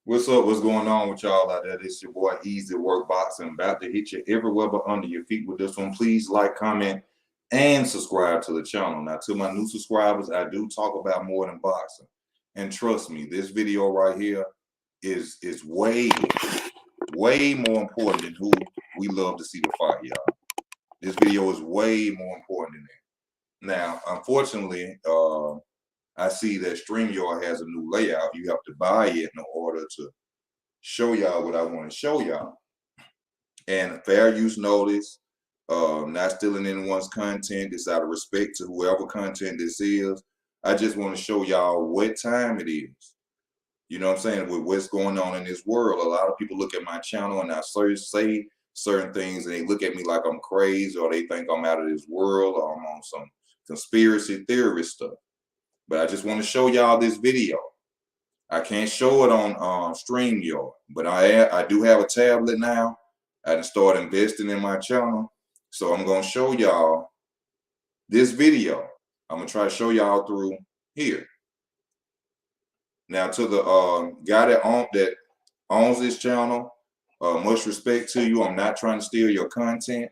What's up? What's going on with y'all out there? This your boy Easy Work Boxing, about to hit you everywhere but under your feet with this one. Please like, comment, and subscribe to the channel. Now, to my new subscribers, I do talk about more than boxing, and trust me, this video right here is way more important than who we love to see the fight, y'all. This video is way more important than that. Now, unfortunately, I see that StreamYard has a new layout. You have to buy it in order to show y'all what I want to show y'all. And fair use notice, not stealing anyone's content. It's out of respect to whoever content this is. I just want to show y'all what time it is. You know what I'm saying? With what's going on in this world, a lot of people look at my channel and I say certain things and they look at me like I'm crazy, or they think I'm out of this world, or I'm on some conspiracy theorist stuff. But I just want to show y'all this video. I can't show it on StreamYard, but I do have a tablet now. I done started investing in my channel, so I'm gonna show y'all this video. I'm gonna try to show y'all through here. Now, to the guy that owns this channel, much respect to you. I'm not trying to steal your content.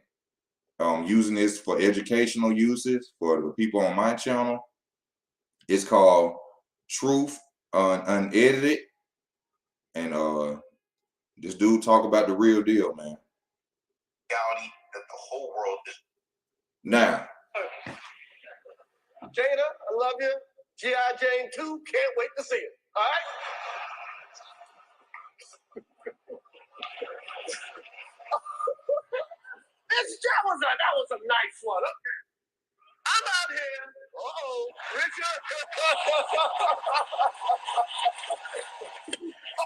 I'm using this for educational uses for the people on my channel. It's called Truth Unedited, and this dude talk about the real deal, man. Reality that the whole world is. Now, Jada, I love you. G.I. Jane 2, can't wait to see it. All right? that was a nice one. I'm out here. Uh-oh, Richard.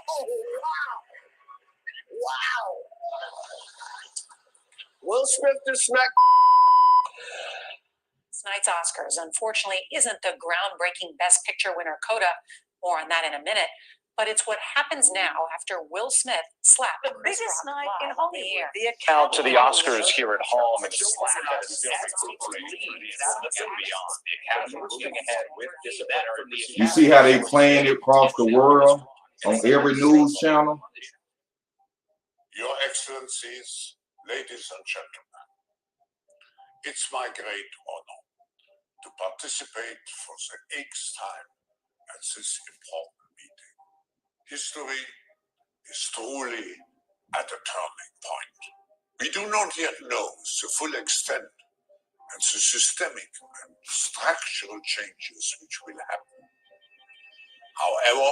Oh, wow. Wow. Will Smith just smacked. Tonight's Oscars, unfortunately, isn't the groundbreaking Best Picture winner Coda. More on that in a minute. But it's what happens now after Will Smith slapped the Chris biggest Rock night in live on the Hollywood. air. The Now to the Oscars here at home, and Beyond the Academy moving ahead with disciplinary proceedings. you see how they playing it across the world on every news channel? Your Excellencies, ladies and gentlemen, it's my great honor to participate for the 8th time at this important meeting. History is truly at a turning point. We do not yet know the full extent and the systemic and structural changes which will happen. However,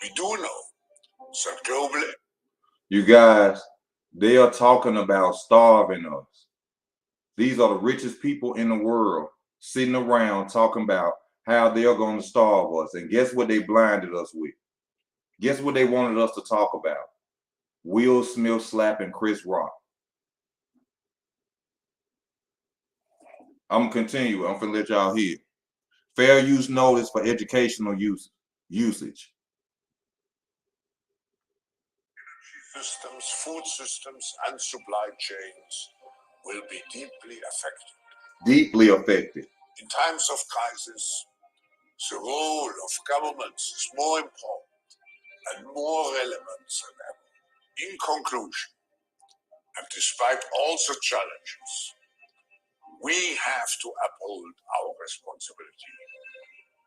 we do know that global. You guys, they are talking about starving us. These are the richest people in the world sitting around talking about how they're going to starve us. And guess what they blinded us with? Guess what they wanted us to talk about? Will Smith slapping Chris Rock. I'm going to continue. I'm going to let y'all hear. Fair use notice for educational usage. Systems, food systems, and supply chains will be deeply affected. Deeply affected. In times of crisis, the role of governments is more important and more relevant than ever. In conclusion, and despite all the challenges, we have to uphold our responsibility,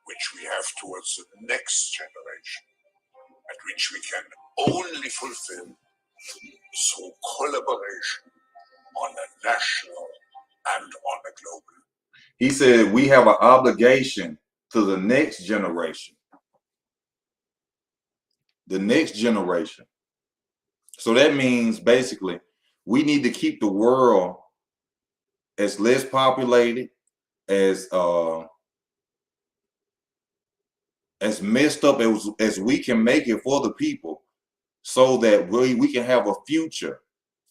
which we have towards the next generation, and which we can only fulfill through collaboration on a national and on a global. He said we have an obligation to the next generation. The next generation. So that means basically we need to keep the world as less populated, as messed up as we can make it for the people, so that we can have a future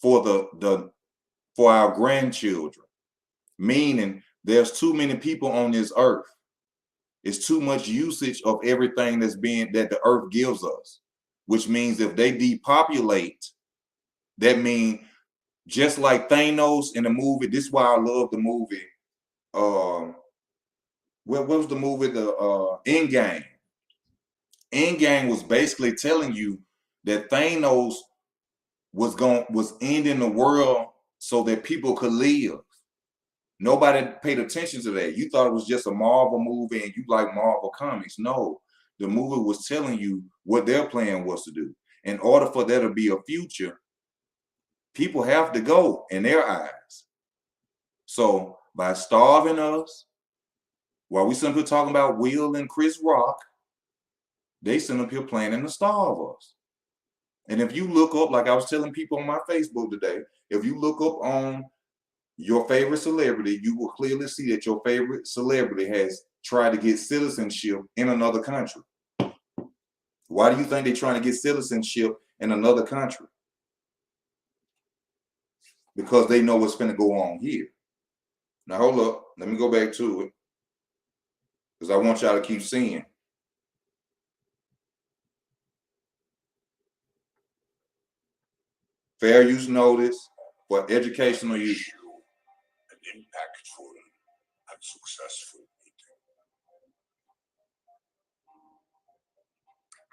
for for our grandchildren. Meaning there's too many people on this earth. It's too much usage of everything that the earth gives us, which means if they depopulate, that means just like Thanos in the movie. This is why I love the movie. What was the movie? The Endgame. Endgame was basically telling you that Thanos was ending the world so that people could live. Nobody paid attention to that. You thought it was just a Marvel movie and you like Marvel comics. No, the movie was telling you what their plan was to do. In order for there to be a future, people have to go in their eyes. So by starving us, while we simply talking about Will and Chris Rock, they sitting up here planning to starve us. And if you look up, like I was telling people on my Facebook today, if you look up on your favorite celebrity, you will clearly see that your favorite celebrity has tried to get citizenship in another country. Why do you think they're trying to get citizenship in another country? Because they know what's going to go on here. Now, hold up. Let me go back to it. Because I want y'all to keep seeing. Fair use notice for educational use. An impactful and successful meeting.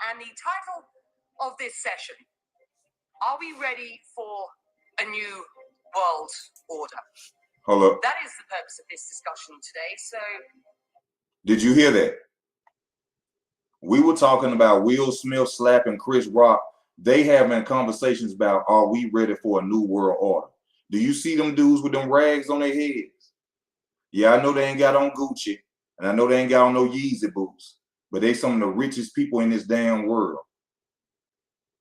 And the title of this session, are we ready for a new world order? Hold up. That is the purpose of this discussion today. So, Did you hear that? We were talking about Will Smith slapping Chris Rock. They having conversations about, are we ready for a new world order? Do you see them dudes with them rags on their heads? Yeah, I know they ain't got on Gucci, and I know they ain't got on no Yeezy boots, but they some of the richest people in this damn world.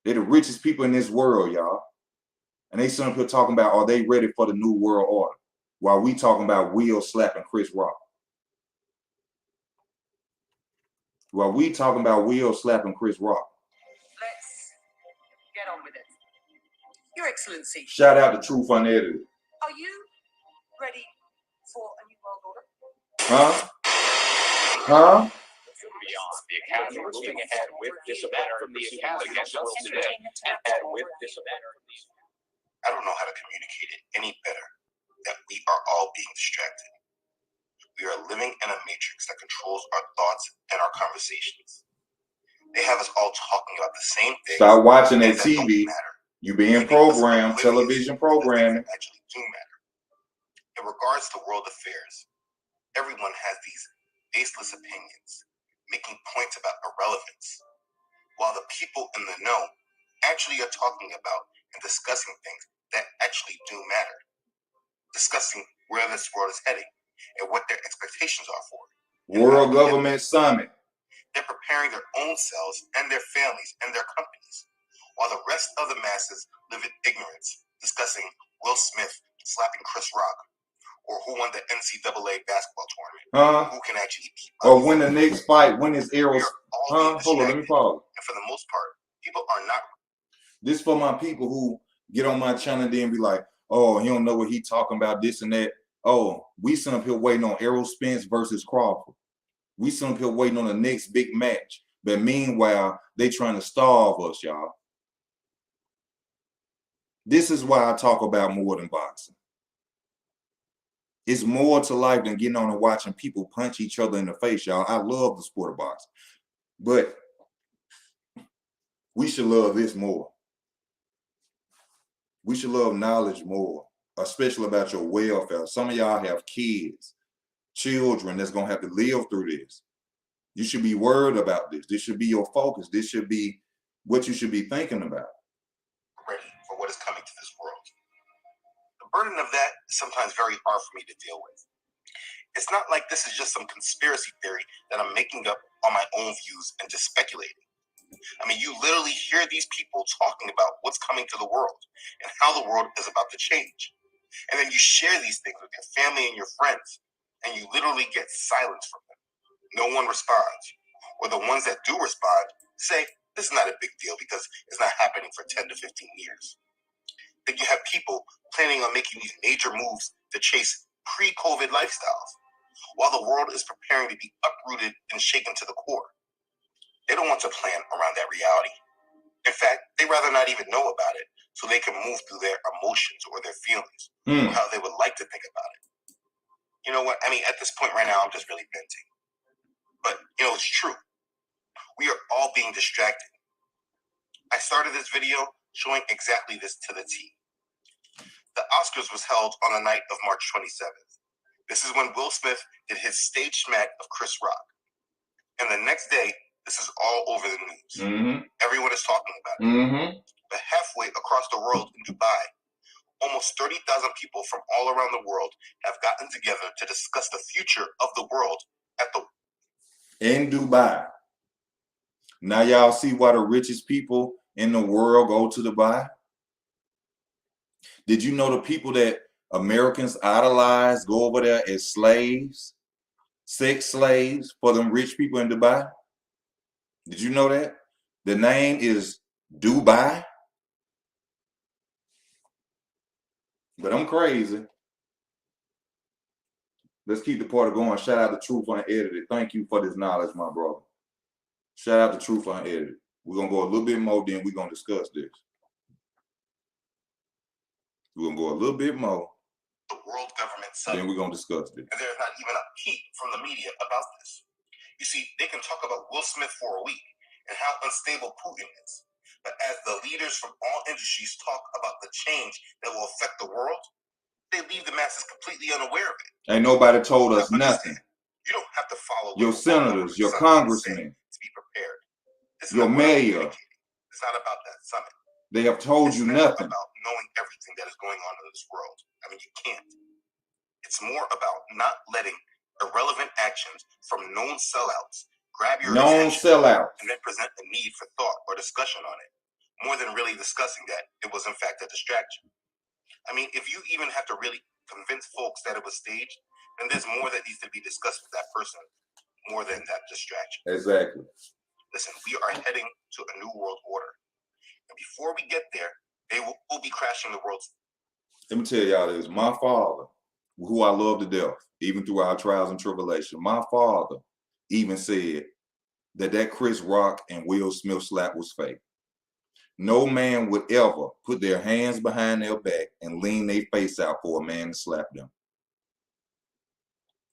They're the richest people in this world, y'all. And they some people talking about, are they ready for the new world order? While we talking about Will slapping Chris Rock. While we talking about Will slapping Chris Rock. let's get on with it. Your Excellency, Shout out to Truth Unedited. are you ready for a new world order? Huh? Huh? Beyond the Academy moving ahead with disciplinary proceedings against Will today, and with disciplinary. I don't know how to communicate it any better that we are all being distracted. We are living in a matrix that controls our thoughts and our conversations. They have us all talking about the same thing. Start watching that that TV. don't matter. You being programmed, television programming. That actually do matter. In regards to world affairs, everyone has these baseless opinions, making points about irrelevance, while the people in the know actually are talking about and discussing things that actually do matter, discussing where this world is heading and what their expectations are for it. World Government Summit. They're preparing their own selves and their families and their companies, while the rest of the masses live in ignorance, discussing Will Smith slapping Chris Rock, or who won the NCAA basketball tournament, who can actually beat Or when the next fight, when is Errol? We are all being Hold on, let me pause. And for the most part, people are not. This for my people who get on my channel and then be like, oh, he don't know what he talking about, this and that. Oh, we sitting up here waiting on Errol Spence versus Crawford. We sitting up here waiting on the next big match. But meanwhile, they trying to starve us, y'all. This is why I talk about more than boxing. It's more to life than getting on and watching people punch each other in the face, y'all. I love the sport of boxing. But we should love this more. We should love knowledge more, especially about your welfare. Some of y'all have kids, children that's going to have to live through this. You should be worried about this. This should be your focus. This should be what you should be thinking about. Ready for what is coming to this world. The burden of that is sometimes very hard for me to deal with. It's not like this is just some conspiracy theory that I'm making up on my own views and just speculating. I mean, you literally hear these people talking about what's coming to the world and how the world is about to change. And then you share these things with your family and your friends, and you literally get silence from them. No one responds. Or the ones that do respond say, this is not a big deal because it's not happening for 10 to 15 years. Then you have people planning on making these major moves to chase pre-COVID lifestyles, while the world is preparing to be uprooted and shaken to the core. They don't want to plan around that reality. In fact, they rather not even know about it so they can move through their emotions or their feelings or how they would like to think about it. You know what? I mean, at this point right now, I'm just really venting. But, you know, it's true. We are all being distracted. I started this video showing exactly this to the T. The Oscars was held on the night of March 27th. This is when Will Smith did his stage smack of Chris Rock. And the next day, this is all over the news. Everyone is talking about it. But halfway across the world in Dubai, almost 30,000 people from all around the world have gotten together to discuss the future of the world in Dubai. Now y'all see why the richest people in the world go to Dubai? Did you know the people that Americans idolize go over there as slaves, sex slaves for them rich people in Dubai? Did you know that? The name is Dubai. But I'm crazy. Let's keep the party going. Shout out to Truth Unedited. Thank you for this knowledge, my brother. Shout out to Truth Unedited. We're going to go a little bit more, then we're going to discuss this. We're going to go a little bit more. The World Government Summit. Then we're going to discuss this. And there's not even a peep from the media about this. You see, they can talk about Will Smith for a week and how unstable Putin is. But as the leaders from all industries talk about the change that will affect the world, they leave the masses completely unaware of it. Ain't nobody told us nothing. You don't have to follow your senators, your congressmen, to be prepared. Your mayor. It's not about that summit. They have told you nothing about knowing everything that is going on in this world. I mean, you can't. It's more about not letting irrelevant actions from known sellouts grab your attention and then present a need for thought or discussion on it, more than really discussing that it was in fact a distraction. I mean, if you even have to really convince folks that it was staged, then there's more that needs to be discussed with that person, more than that distraction. Exactly. Listen, we are heading to a new world order. And before we get there, they will be crashing the world. Let me tell y'all this. My father, who I love to death, even through our trials and tribulation, my father even said that Chris Rock and Will Smith slap was fake. No man would ever put their hands behind their back and lean their face out for a man to slap them.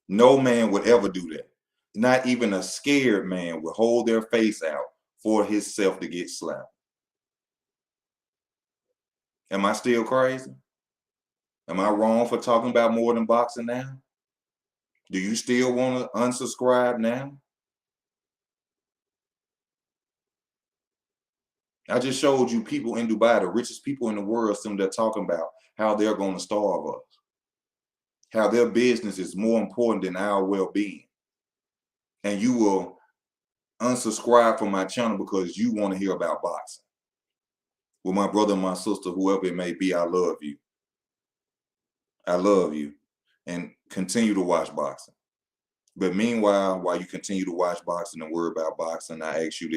No man would ever do that. Not even a scared man would hold their face out for himself to get slapped. Am I still crazy? Am I wrong for talking about more than boxing now? Do you still want to unsubscribe now? I just showed you people in Dubai, the richest people in the world, some they're talking about how they're going to starve us. How their business is more important than our well-being. And you will unsubscribe from my channel because you want to hear about boxing. Well, my brother and my sister, whoever it may be, I love you. I love you. And continue to watch boxing. But meanwhile, while you continue to watch boxing and worry about boxing, I ask you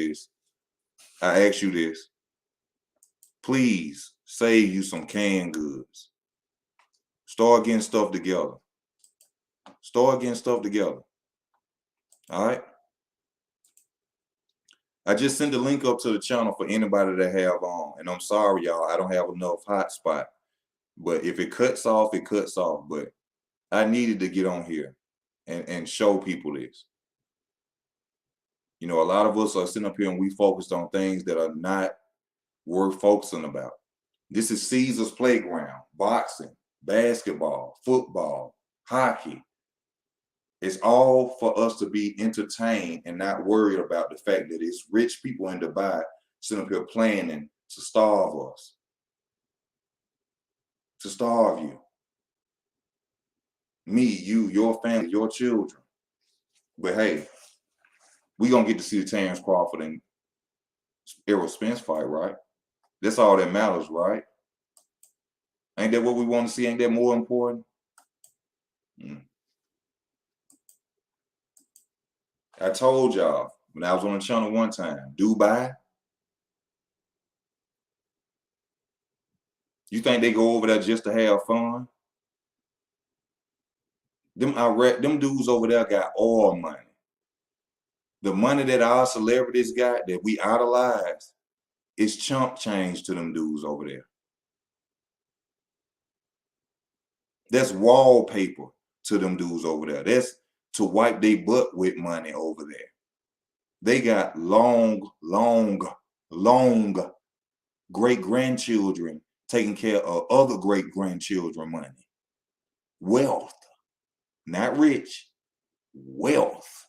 this. Please save you some canned goods. Start getting stuff together. Start getting stuff together. All right? I just sent the link up to the channel for anybody that have on. And I'm sorry, y'all, I don't have enough hotspot. But if it cuts off, it cuts off. But I needed to get on here and show people this. You know, a lot of us are sitting up here and we focused on things that are not worth focusing about. This is Caesar's playground, boxing, basketball, football, hockey. It's all for us to be entertained and not worried about the fact that it's rich people in Dubai sitting up here planning to starve us. To starve you. Me, you, your family, your children. But hey, we gonna get to see the Terrence Crawford and Errol Spence fight, right? That's all that matters, right? Ain't that what we want to see? Ain't that more important? I told y'all when I was on the channel one time, Dubai. You think they go over there just to have fun? Them dudes over there got oil money. The money that our celebrities got that we idolize is chump change to them dudes over there. That's wallpaper to them dudes over there. That's to wipe their butt with money over there. They got long great-grandchildren taking care of other great-grandchildren money. Wealth, not rich, wealth.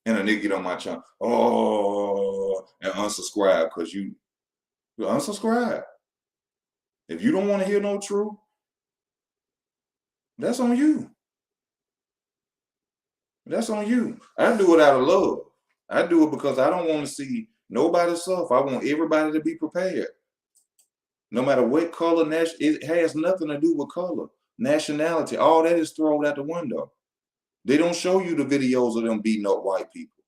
And a nigga get on my channel, and unsubscribe because you unsubscribe. If you don't want to hear no truth, that's on you. That's on you. I do it out of love. I do it because I don't want to see nobody suffer. I want everybody to be prepared. No matter what color, it has nothing to do with color, nationality. All that is thrown out the window. They don't show you the videos of them beating up white people.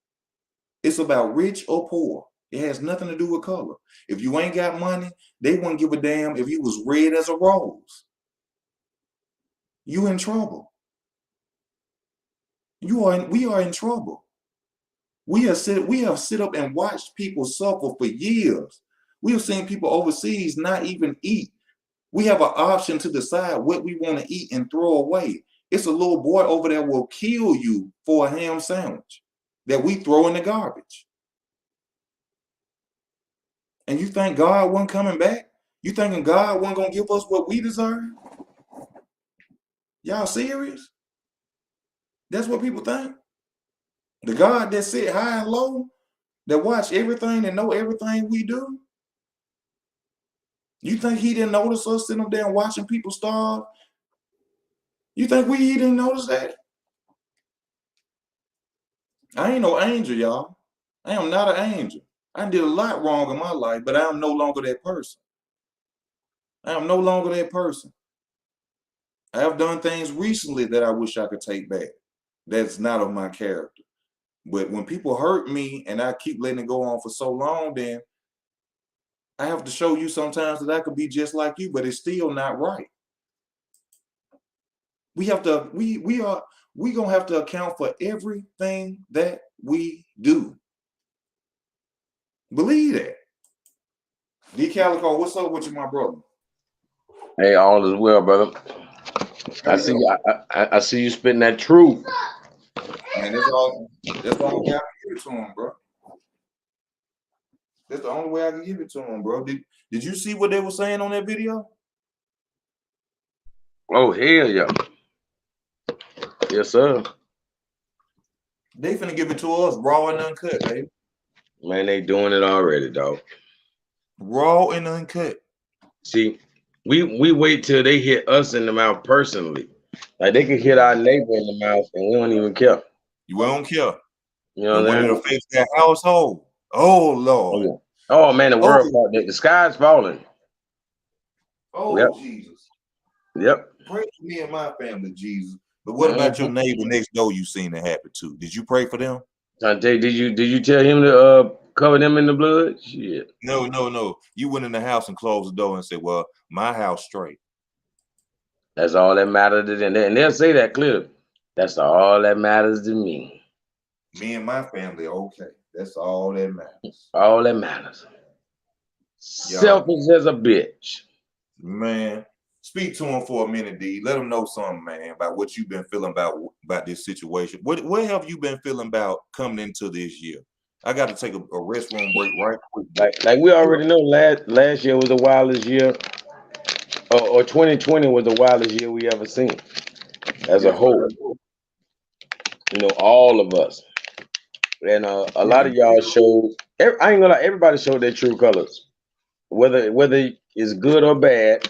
It's about rich or poor. It has nothing to do with color. If you ain't got money, they wouldn't give a damn if you was red as a rose. You in trouble. We are in trouble. We have sit up and watched people suffer for years. We have seen people overseas not even eat. We have an option to decide what we want to eat and throw away. It's a little boy over there will kill you for a ham sandwich that we throw in the garbage. And you think God wasn't coming back? You thinking God wasn't going to give us what we deserve? Y'all serious? That's what people think? The God that sit high and low, that watch everything and know everything we do? You think he didn't notice us sitting up there and watching people starve? You think he didn't notice that? I ain't no angel, y'all. I am not an angel. I did a lot wrong in my life, but I am no longer that person. I am no longer that person. I have done things recently that I wish I could take back. That's not of my character. But when people hurt me and I keep letting it go on for so long, then I have to show you sometimes that I could be just like you, but it's still not right. We gonna have to account for everything that we do. Believe that. D Calico, what's up with you, my brother? Hey, all is well, brother. I see you spitting that truth. Man, that's all I can give it to him, bro. That's the only way I can give it to him, bro. Did you see what they were saying on that video? Oh, hell yeah. Yes, sir. They finna give it to us raw and uncut, baby. Man, they doing it already, dog. Raw and uncut. See, we wait till they hit us in the mouth personally. Like they could hit our neighbor in the mouth and we don't even care. You don't care. You know But what when I'm it affects that household, oh Lord. saying? Oh man, the world, the sky's falling. Oh Yep. Jesus. Yep. Pray for me and my family, Jesus. But what about your neighbor next door you seen it happen to? Did you pray for them? Did you tell him to cover them in the blood? Shit. No. You went in the house and closed the door and said, well, my house straight. That's all that matters to them. And they'll say that clearly. That's all that matters to me. Me and my family, okay. That's all that matters. All that matters. Selfish as a bitch. Man, speak to him for a minute, D. Let him know something, man, about what you've been feeling about this situation. What have you been feeling about coming into this year? I got to take a restroom break right quick. Like we already know, last year was the wildest year, or 2020 was the wildest year we ever seen as a whole. You know, all of us. And a lot of y'all showed. I ain't gonna lie, everybody showed their true colors. Whether it's good or bad,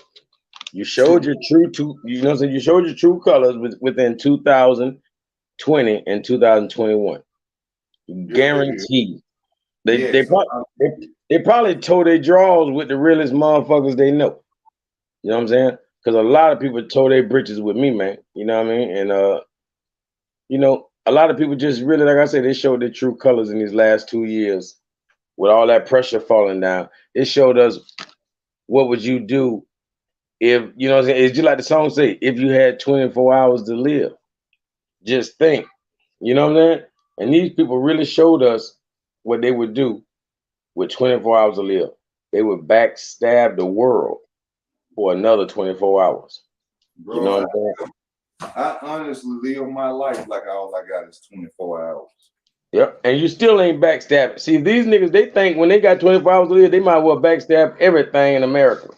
you showed your true you showed your true colors within 2020 and 2021. Guaranteed. They probably tore their draws with the realest motherfuckers they know. You know what I'm saying? Because a lot of people tore their britches with me, man. You know what I mean? And you know, a lot of people just really, like I said, they showed their true colors in these last 2 years with all that pressure falling down. It showed us what would you do if, you know what I'm saying? It's just like the song say, if you had 24 hours to live. Just think. You know what I'm saying? And these people really showed us what they would do with 24 hours to live. They would backstab the world for another 24 hours. Bro, you know what I'm saying? I honestly live my life like all I got is 24 hours. Yep, and you still ain't backstabbing. See, these niggas, they think when they got 24 hours to live, they might well backstab everything in America.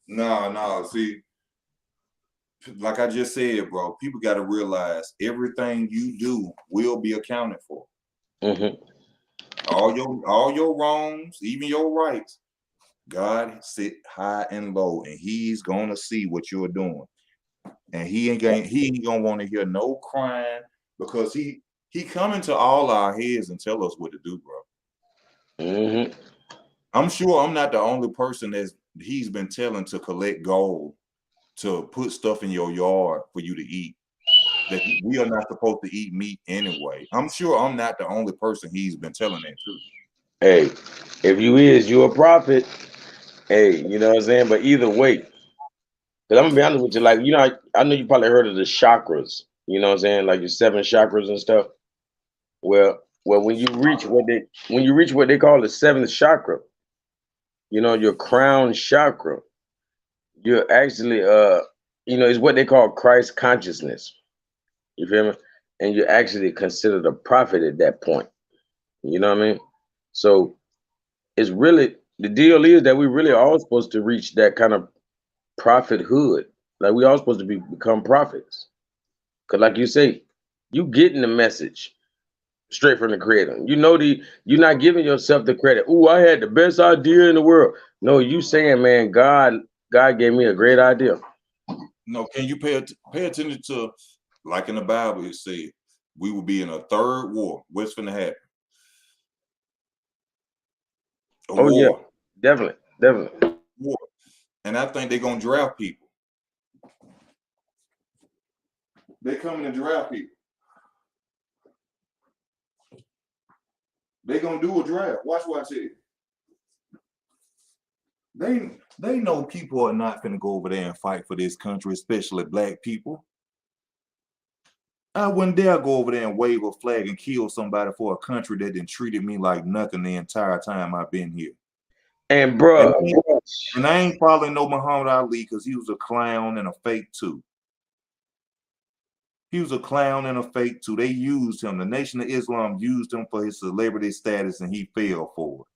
No. See, like I just said, bro, people got to realize everything you do will be accounted for. Mm-hmm. All your wrongs, even your rights. God sit high and low, and He's gonna see what you're doing, and He ain't gonna want to hear no crying, because He coming to all our heads and tell us what to do, bro. Mm-hmm. I'm sure I'm not the only person that He's been telling to collect gold, to put stuff in your yard for you to eat, that we are not supposed to eat meat anyway. I'm sure I'm not the only person He's been telling that to. Hey, if you a prophet. Hey, you know what I'm saying? But either way, because I'm gonna be honest with you, like, I know you probably heard of the chakras, you know what I'm saying? Like your 7 chakras and stuff. Well, when you reach what they call the 7th chakra, your crown chakra, you're actually it's what they call Christ consciousness. You feel me? And you're actually considered a prophet at that point. You know what I mean? So it's really, the deal is that we really are all supposed to reach that kind of prophethood. Like we all supposed to become prophets. Cause like you say, you getting the message straight from the creator. You're not giving yourself the credit. Oh, I had the best idea in the world. No, you saying, man, God gave me a great idea. No, can you pay attention to, like in the Bible, it said we will be in a third war. What's gonna happen? A war. Yeah, definitely. War. And I think they're gonna draft people. They're coming to draft people. They're gonna do a draft. Watch what I said. They know people are not gonna go over there and fight for this country, especially black people. I wouldn't dare go over there and wave a flag and kill somebody for a country that didn't treated me like nothing the entire time I've been here. And bro, and I ain't following no Muhammad Ali because he was a clown and a fake too. He was a clown and a fake too. They used him. The Nation of Islam used him for his celebrity status, and he fell for it.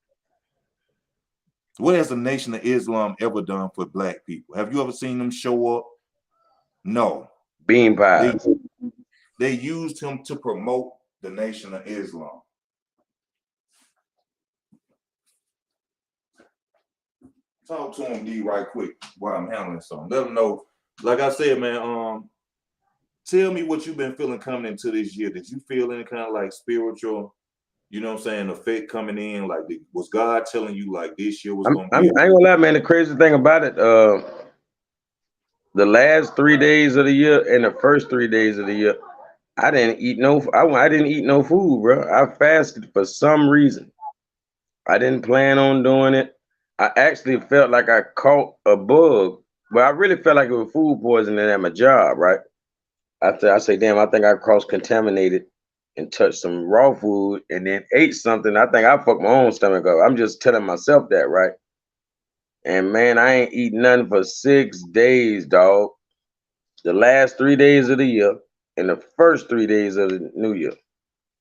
What has the Nation of Islam ever done for black people? Have you ever seen them show up? No. Bean pies. They used him to promote the Nation of Islam. Talk to him, D, right quick while I'm handling something. Let them know. Like I said, man, tell me what you've been feeling coming into this year. Did you feel any kind of like spiritual, you know what I'm saying, effect coming in? Like, was God telling you like this year was going to be? I ain't gonna lie, man. The crazy thing about it, the last 3 days of the year and the first 3 days of the year, I didn't eat no food, bro. I fasted for some reason. I didn't plan on doing it. I actually felt like I caught a bug, but I really felt like it was food poisoning at my job, right? I say, damn, I think I cross-contaminated and touched some raw food and then ate something. I think I fucked my own stomach up. I'm just telling myself that, right? And man, I ain't eaten nothing for 6 days, dog. The last 3 days of the year and the first 3 days of the new year,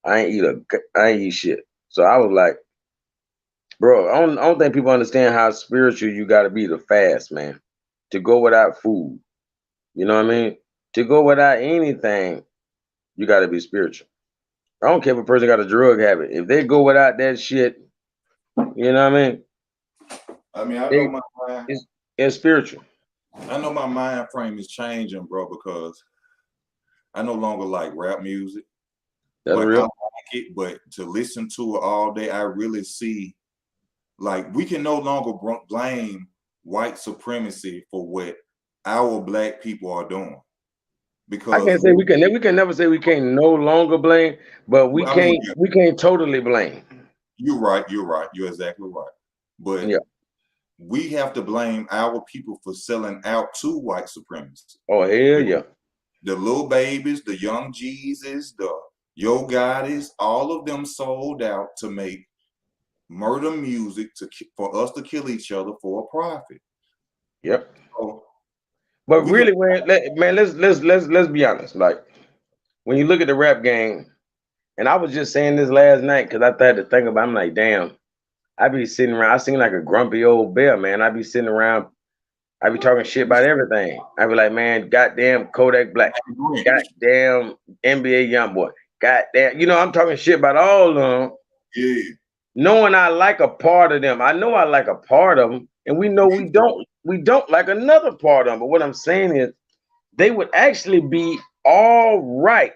I ain't eat shit. So I was like, bro, I don't think people understand how spiritual you got to be to fast, man. To go without food, you know what I mean? To go without anything, you got to be spiritual. I don't care if a person got a drug habit. If they go without that shit, you know what I mean? I mean, I know my mind. It's spiritual. I know my mind frame is changing, bro, because I no longer like rap music. That's but real. I like it, but to listen to it all day, I really see, like, we can no longer blame white supremacy for what our black people are doing. Because I can't say we can never say we can't no longer blame, but we can't totally blame. You're right. You're exactly right. But yeah, we have to blame our people for selling out to white supremacists. Oh, hell yeah. The little babies, the young Jesus, the Yo Gottis, all of them sold out to make murder music for us to kill each other for a profit. Yep. So, But We could, really, man, let's be honest. Like when you look at the rap game, and I was just saying this last night because I tried to think about. I'm like, damn, I be sitting around. I seem like a grumpy old bear, man. I be sitting around. I be talking shit about everything. I be like, man, goddamn Kodak Black, goddamn NBA YoungBoy, goddamn. You know, I'm talking shit about all of them. yeah. Knowing I like a part of them. I know I like a part of them, and we know we don't like another part of them. But what I'm saying is, they would actually be all right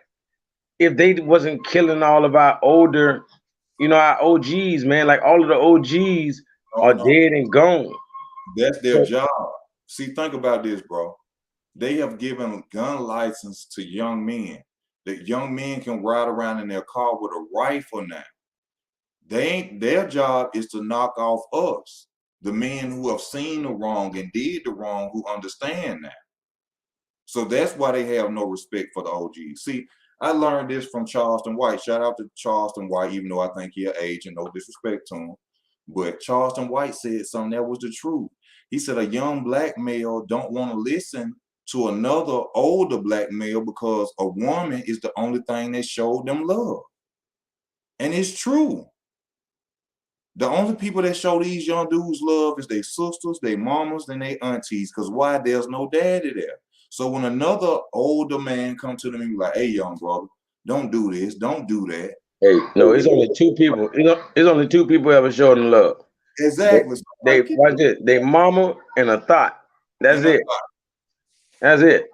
if they wasn't killing all of our older, our OGs, man. Like all of the OGs No, are no. dead and gone. That's their job. See, think about this, bro. They have given gun license to young men. That young men can ride around in their car with a rifle now. Their job is to knock off us, the men who have seen the wrong and did the wrong, who understand that. So that's why they have no respect for the OGs. See, I learned this from Charleston White. Shout out to Charleston White, even though I think he's age and no disrespect to him. But Charleston White said something that was the truth. He said a young black male don't want to listen to another older black male because a woman is the only thing that showed them love. And it's true. The only people that show these young dudes love is their sisters, their mamas, and their aunties. Because why? There's no daddy there. So when another older man comes to them and be like, hey, young brother, don't do this, don't do that. Hey, no, it's only two people. It's only two people ever showed them love. Exactly. So They watch it. They mama and a thought. That's it. That's it.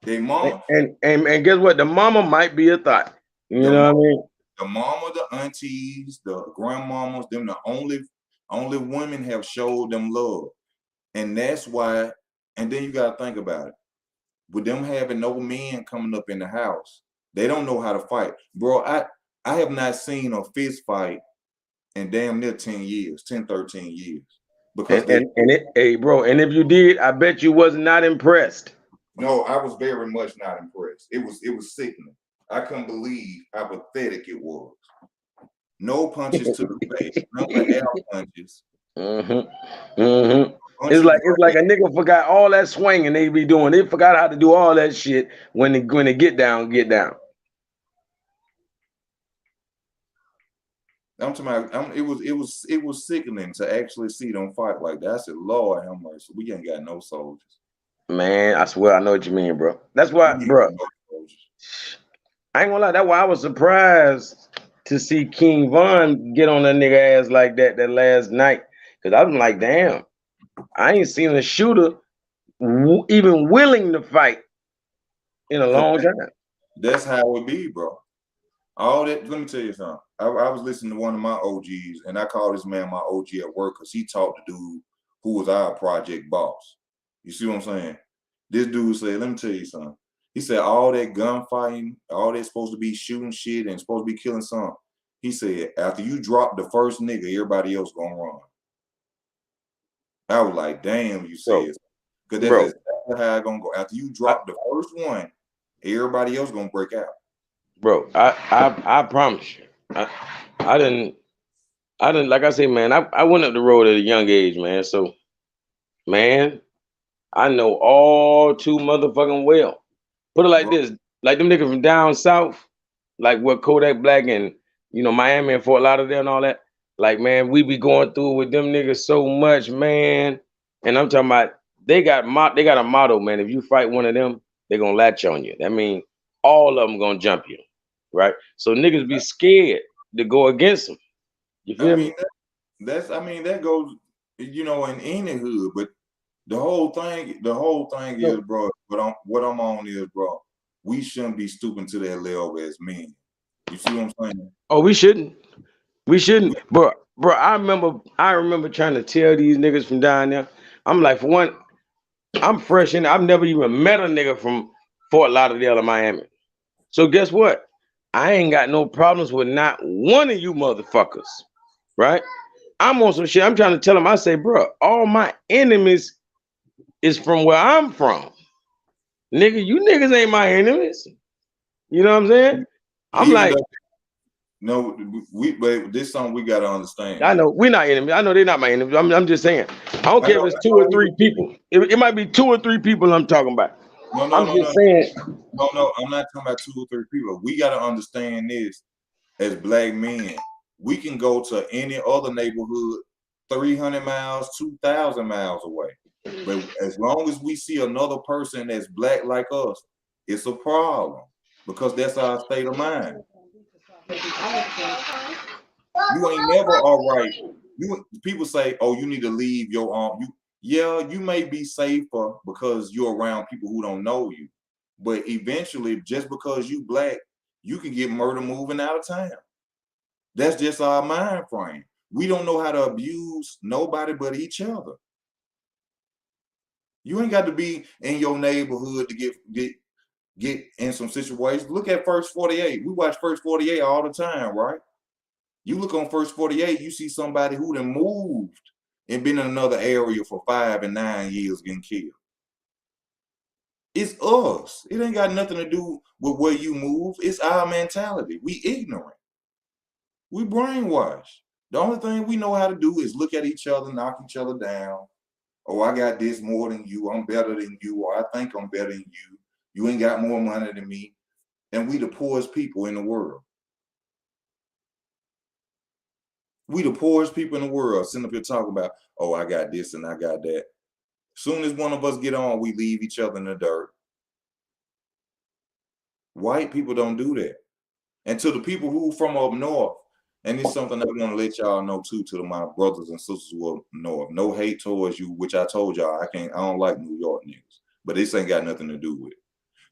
They mama. And guess what? The mama might be a thought. You know what I mean? The mama, the aunties, the grandmamas, them the only women have showed them love. And that's why, and then you gotta think about it. With them having no men coming up in the house, they don't know how to fight. Bro, I have not seen a fist fight in damn near 10 years, 10, 13 years. Because hey bro, and if you did, I bet you was not impressed. No, I was very much not impressed. It was sickening. I couldn't believe how pathetic it was. No punches to the face, no air punches. It's like a nigga forgot all that swinging they be doing. They forgot how to do all that shit when they get down, get down. I'm talking about, it was sickening to actually see them fight like that. I said, Lord have mercy, we ain't got no soldiers. Man, I swear I know what you mean, bro. That's why, bro. I ain't gonna lie. That's why I was surprised to see King Von get on that nigga ass like that last night. Cause I'm like, damn, I ain't seen a shooter even willing to fight in a long time. That's how it be, bro. All that. Let me tell you something. I was listening to one of my OGs, and I call this man my OG at work because he talked to dude who was our project boss. You see what I'm saying? This dude said, let me tell you something. He said, all that gunfighting, all that supposed to be shooting shit and supposed to be killing something. He said, after you drop the first nigga, everybody else gonna run. I was like, damn, you said. Because that's exactly how it's gonna go. After you drop the first one, everybody else gonna break out. Bro, I promise you. I didn't like I say, man, I went up the road at a young age, man. So, man, I know all too motherfucking well. Put it like this, like them niggas from down south, like what Kodak Black and Miami and Fort Lauderdale and all that. Like, man, we be going through with them niggas so much, man. And I'm talking about they got a motto, man. If you fight one of them, they gonna latch on you. That means all of them gonna jump you, right? So niggas be scared to go against them. You feel me? That goes, in any hood, but the whole thing is, bro, what I'm on is, bro, we shouldn't be stooping to that level as men. You see what I'm saying? Oh, we shouldn't. Bro, I remember trying to tell these niggas from down there. I'm like, for one, I'm fresh in. I've never even met a nigga from Fort Lauderdale or Miami. So guess what? I ain't got no problems with not one of you motherfuckers, right? I'm on some shit. I'm trying to tell them. I say, bro, all my enemies is from where I'm from. Nigga, you niggas ain't my enemies. You know what I'm saying? I'm like, No, but this something we gotta understand. I know we're not enemies. I know they're not my enemies. I'm just saying. I don't care if it's 2 or 3 people. It might be 2 or 3 people I'm talking about. No, I'm just saying. No, I'm not talking about 2 or 3 people. We gotta understand this as black men. We can go to any other neighborhood 300 miles, 2,000 miles away. But as long as we see another person that's black like us, it's a problem because that's our state of mind. You ain't never all right. People say, "Oh, you need to leave your yeah, you may be safer because you're around people who don't know you, but eventually, just because you black, you can get murdered moving out of town. That's just our mind frame. We don't know how to abuse nobody but each other. You ain't got to be in your neighborhood to get in some situations. Look at First 48. We watch First 48 all the time, right? You look on First 48, you see somebody who done moved and been in another area for 5 and 9 years getting killed. It's us. It ain't got nothing to do with where you move. It's our mentality. We ignorant. We brainwashed. The only thing we know how to do is look at each other, knock each other down. Oh, I got this more than you. I'm better than you. Or I think I'm better than you. You ain't got more money than me. And we the poorest people in the world. We the poorest people in the world. Sitting up here talking about, oh, I got this and I got that. Soon as one of us get on, we leave each other in the dirt. White people don't do that. And to the people who from up north, and it's something I want to let y'all know too, to my brothers and sisters who are north. No hate towards you, which I told y'all I don't like New York niggas, but this ain't got nothing to do with it.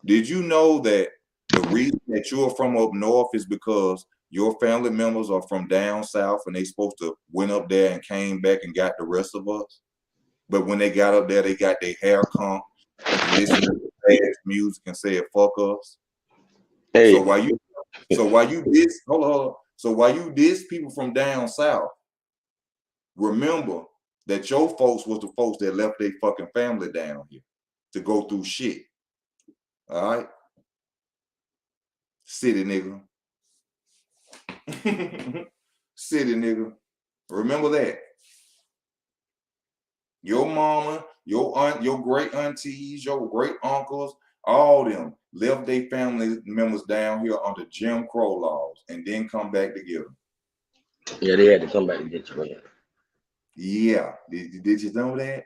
Did you know that the reason that you're from up north is because your family members are from down south and they supposed to went up there and came back and got the rest of us? But when they got up there, they got their hair combed and listened to fast music and said, fuck us. Hey. So while you diss, hold on. So while you diss people from down south, remember that your folks was the folks that left their fucking family down here to go through shit. All right? City nigga. City nigga. Remember that. Your mama, your aunt, your great aunties, your great uncles, all them left their family members down here under Jim Crow laws and then come back together. Yeah, they had to come back and get you. Yeah. Did you know that?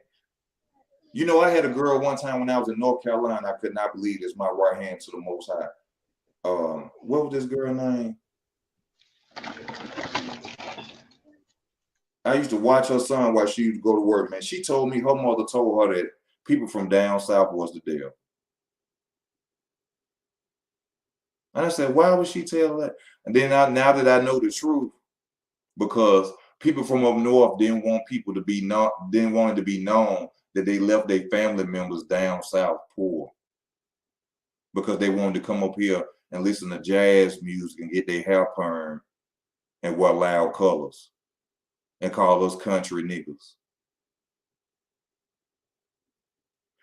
You know, I had a girl one time when I was in North Carolina. I could not believe it's my right hand to the Most High. What was this girl name? I used to watch her son while she used to go to work, man. She told me her mother told her that people from down south was the devil. And I said, why would she tell that? And then now that I know the truth, because people from up north didn't want people to be didn't want it to be known that they left their family members down south poor. Because they wanted to come up here and listen to jazz music and get their hair permed and wear loud colors and call us country niggas.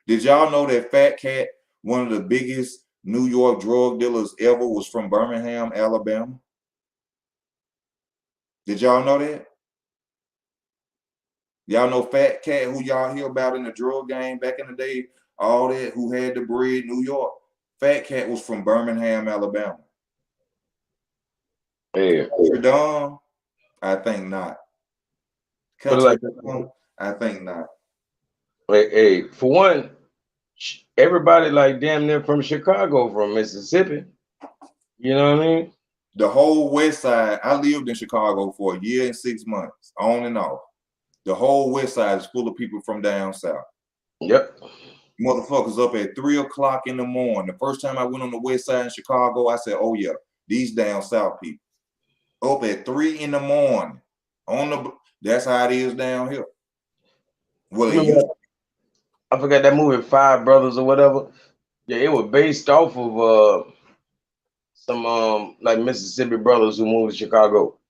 Did y'all know that Fat Cat, one of the biggest New York drug dealers ever, was from Birmingham, Alabama? Did y'all know that? Y'all know Fat Cat, who y'all hear about in the drug game back in the day, all that, who had the bread, New York? Fat Cat was from Birmingham, Alabama. Yeah. Country Don? I think not. Country Don? I think not. Hey, for one, everybody like damn near from Chicago, from Mississippi. You know what I mean? The whole West Side. I lived in Chicago for a year and 6 months, on and off. The whole West Side is full of people from down south. Yep. Motherfuckers up at 3 o'clock in the morning. The first time I went on the West Side in Chicago, I said, "Oh yeah, these down south people up at 3 in the morning on the." That's how it is down here. Well, I forgot that movie, Five Brothers or whatever. Yeah, it was based off of some like Mississippi brothers who moved to Chicago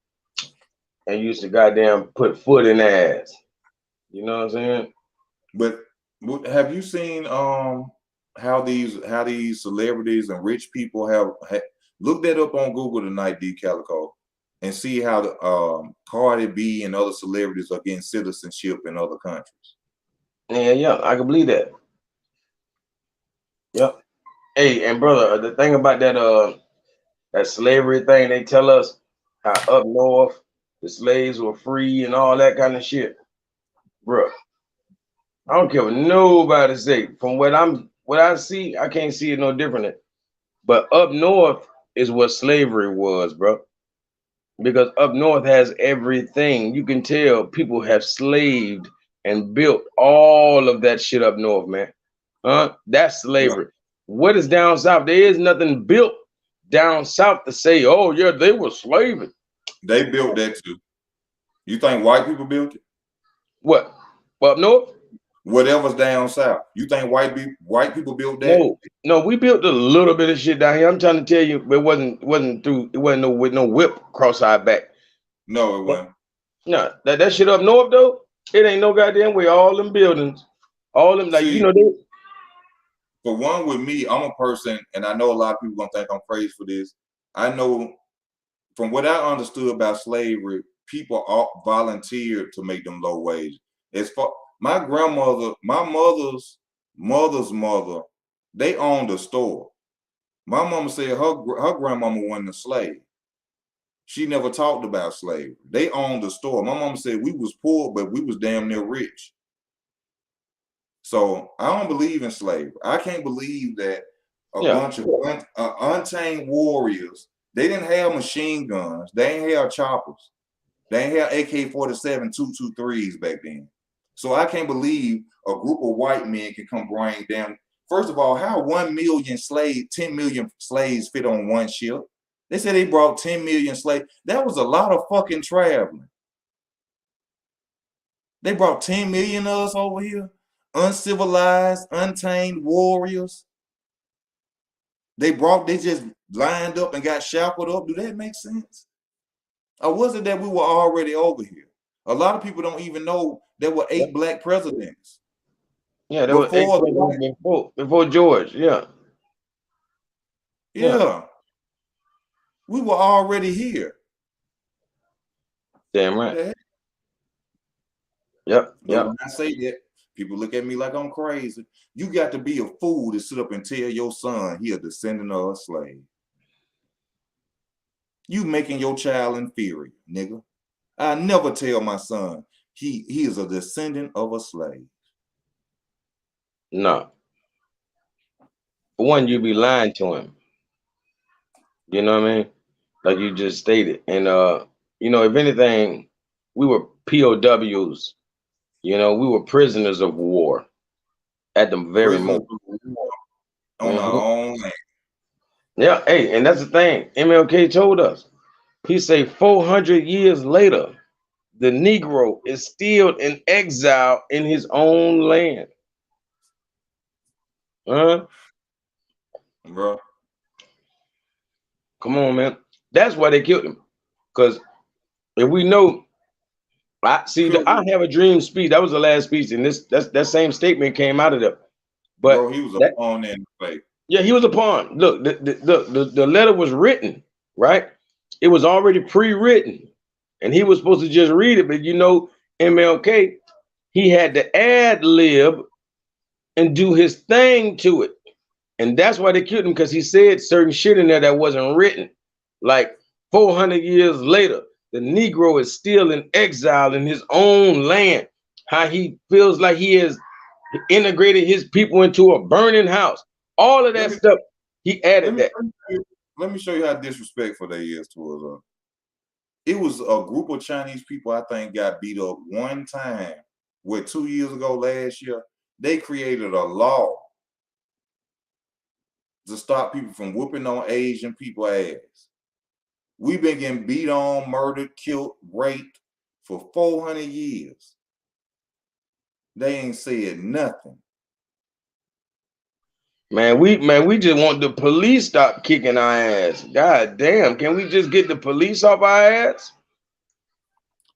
and used to goddamn put foot in their ass. You know what I'm saying? But have you seen how these celebrities and rich people have look that up on Google tonight, D Calico. and see how the Cardi B and other celebrities are getting citizenship in other countries. Yeah, I can believe that. Yep. Hey, and brother, the thing about that slavery thing, they tell us how up north the slaves were free and all that kind of shit. Bro, I don't care what nobody say. From what I see, I can't see it no different. But up north is what slavery was, bro. Because up north has everything. You can tell people have slaved and built all of that shit up north, man. That's Yeah. slavery. What is down south? There is nothing built down south to say, oh yeah, they were slaving. They built that too. You think white people built it? What? Up north? Whatever's down south. You think white people built that? No, we built a little bit of shit down here. I'm trying to tell you, it wasn't no with no whip across our back. No, it wasn't. No, that shit up north though, it ain't no goddamn way. All them buildings, all them like See, they. for one, with me, I'm a person, and I know a lot of people gonna think I'm crazy for this. I know from what I understood about slavery, people all volunteered to make them low wage. As far my grandmother, my mother's mother, they owned a store. My mama said her grandmama wasn't a slave. She never talked about slavery. They owned the store. My mama said we was poor, but we was damn near rich. So I don't believe in slavery. I can't believe that a bunch of untamed warriors, they didn't have machine guns. They didn't have choppers. They didn't have AK-47 223s back then. So I can't believe a group of white men can come bring down. First of all, how 1 million slaves, 10 million slaves fit on one ship? They said they brought 10 million slaves. That was a lot of fucking traveling. They brought 10 million of us over here. Uncivilized, untamed warriors. They just lined up and got shackled up. Do that make sense? Or was it that we were already over here? A lot of people don't even know there were 8 black presidents. Yeah, there were 8 presidents before George. Yeah. We were already here. Damn right. Yep. But when I say that, people look at me like I'm crazy. You got to be a fool to sit up and tell your son he a descendant of a slave. You making your child inferior, nigga. I never tell my son he is a descendant of a slave. No. For one, you be lying to him. You know what I mean? Like you just stated. And if anything, we were POWs. We were prisoners of war at the very moment. On our own land. Yeah, hey, and that's the thing. MLK told us. He said 400 years later, the Negro is still in exile in his own land. Bro. Come on, man. That's why they killed him. Because if we know, I have a dream speech. That was the last speech, and that same statement came out of there. But bro, he was a pawn in the fight. Yeah, he was a pawn. Look, the letter was written, right? It was already pre-written, and he was supposed to just read it. But MLK, he had to ad lib and do his thing to it, and that's why they killed him, because he said certain shit in there that wasn't written. Like 400 years later, the Negro is still in exile in his own land. How he feels like he has integrated his people into a burning house. All of that stuff, he added that. Let me show you how disrespectful they is towards us. It was a group of Chinese people, I think, got beat up one time. 2 years ago, last year, they created a law to stop people from whooping on Asian people's ass. We've been getting beat on, murdered, killed, raped for 400 years. They ain't said nothing. Man, we just want the police stop kicking our ass. God damn, can we just get the police off our ass?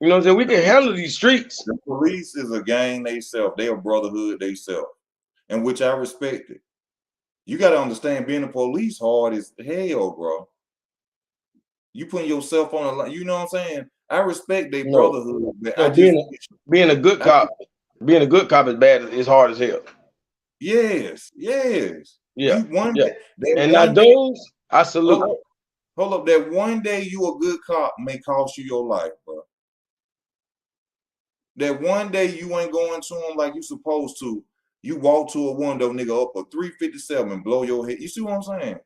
You know what I'm saying? We can handle these streets. The police is a gang theyself. They a brotherhood theyself, and which I respect it. You got to understand, being a police hard as hell, bro. You putting yourself on a line. You know what I'm saying? I respect their No. brotherhood, but No, I just being a good cop is bad. It's hard as hell. yes. Yeah, You one yeah. day, that And now one day, those I salute. hold up, that one day you a good cop may cost you your life, bro. That one day you ain't going to them like you supposed to. You walk to a window, nigga, up a 357 and blow your head. You see what I'm saying?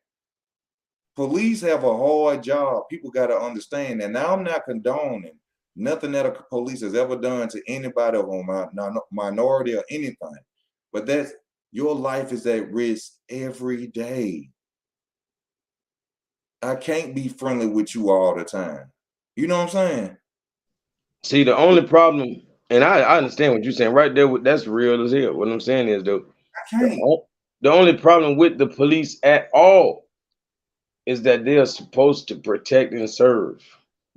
Police have a hard job. People got to understand that. Now I'm not condoning nothing that a police has ever done to anybody of a minority or anything, but that's your life is at risk every day. I can't be friendly with you all the time. You know what I'm saying? See, the only problem, and I understand what you're saying right there. That's real as hell. What I'm saying is, though, I can't. the only problem with the police at all is that they are supposed to protect and serve.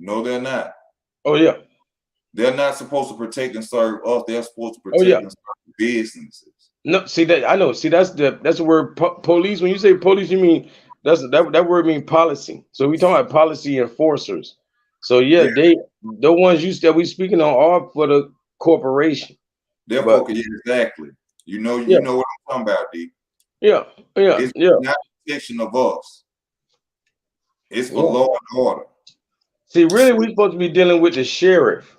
No, they're not. Oh yeah. They're not supposed to protect and serve us. They're supposed to Oh yeah. protect and serve businesses. No, see that I know. See that's the word police. When you say police, you mean that word mean policy. So we talking about policy enforcers. So yeah, Yeah. the ones that we speaking on are for the corporation. They're But focused, exactly. You know yeah, what I'm talking about, D. yeah, It's yeah. not protection of us. It's for Yeah. law and order. See, really, we're supposed to be dealing with the sheriff,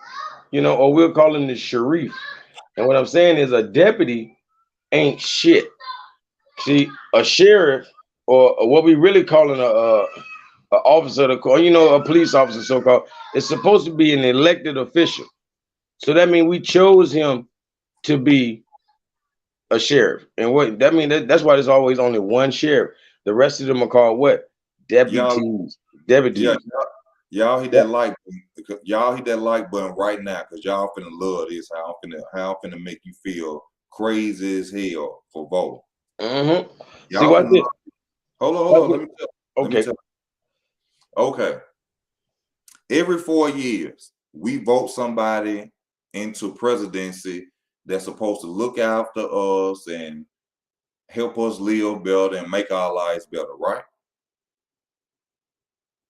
or we'll call him the sheriff. And what I'm saying is a deputy ain't shit. See, a sheriff or what we really calling a officer of the court, a police officer, so called, is supposed to be an elected official. So that means we chose him to be a sheriff. And what that means that's why there's always only one sheriff. The rest of them are called what? Deputies. Yeah, y'all hit Yeah. that like button. Y'all hit that like button right now because y'all finna love this. How I'm finna make you feel crazy as hell for voting. Mm-hmm. See Y'all what finna hold on. Let me Okay. tell you. Okay. Every 4 years, we vote somebody into presidency that's supposed to look after us and help us live better and make our lives better, right?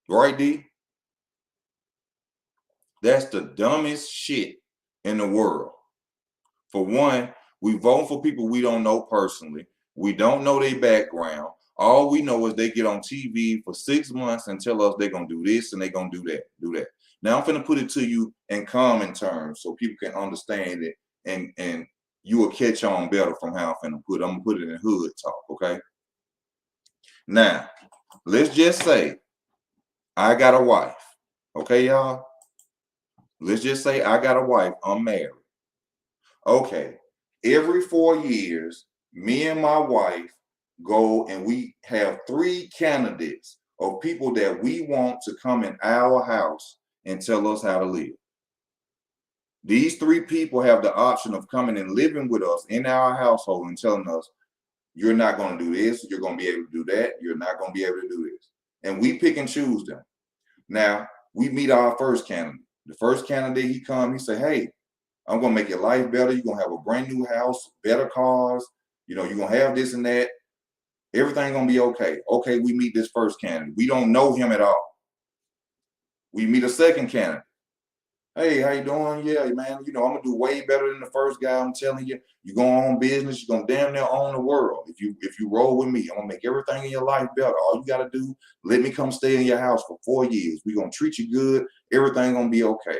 Right, D? That's the dumbest shit in the world. For one, we vote for people we don't know personally. We don't know their background. All we know is they get on TV for 6 months and tell us they're gonna do this and they're gonna do that. Now I'm gonna put it to you in common terms so people can understand it and you will catch on better from how I'm gonna put it in hood talk, okay? Now, let's just say I got a wife. Okay, y'all? Let's just say I got a wife. I'm married. Okay. Every 4 years, me and my wife go and we have 3 candidates of people that we want to come in our house and tell us how to live. These 3 people have the option of coming and living with us in our household and telling us, you're not going to do this, you're going to be able to do that, you're not going to be able to do this. And we pick and choose them. Now, we meet our first candidate. The first candidate, he come, he say, hey, I'm gonna make your life better. You're gonna have a brand new house, better cars, you're gonna have this and that. Everything gonna be okay. Okay, we meet this first candidate. We don't know him at all. We meet a second candidate. Hey, how you doing? Yeah, man, I'm gonna do way better than the first guy. I'm telling you, you're gonna own business, you're gonna damn near own the world. If you roll with me, I'm gonna make everything in your life better. All you gotta do, let me come stay in your house for 4 years. We're gonna treat you good, everything gonna be okay.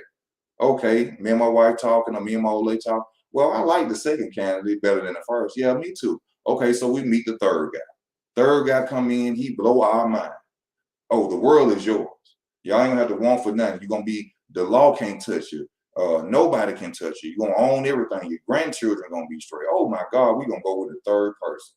Okay, me and my wife talking, or me and my old lady talking. Well, I like the second candidate better than the first. Yeah, me too. Okay, so we meet the third guy. Third guy come in, he blow our mind. Oh, the world is yours. Y'all ain't gonna have to want for nothing. You're gonna be, the law can't touch you. Nobody can touch you. You're gonna own everything. Your grandchildren gonna be straight. Oh my God, we're gonna go with the third person.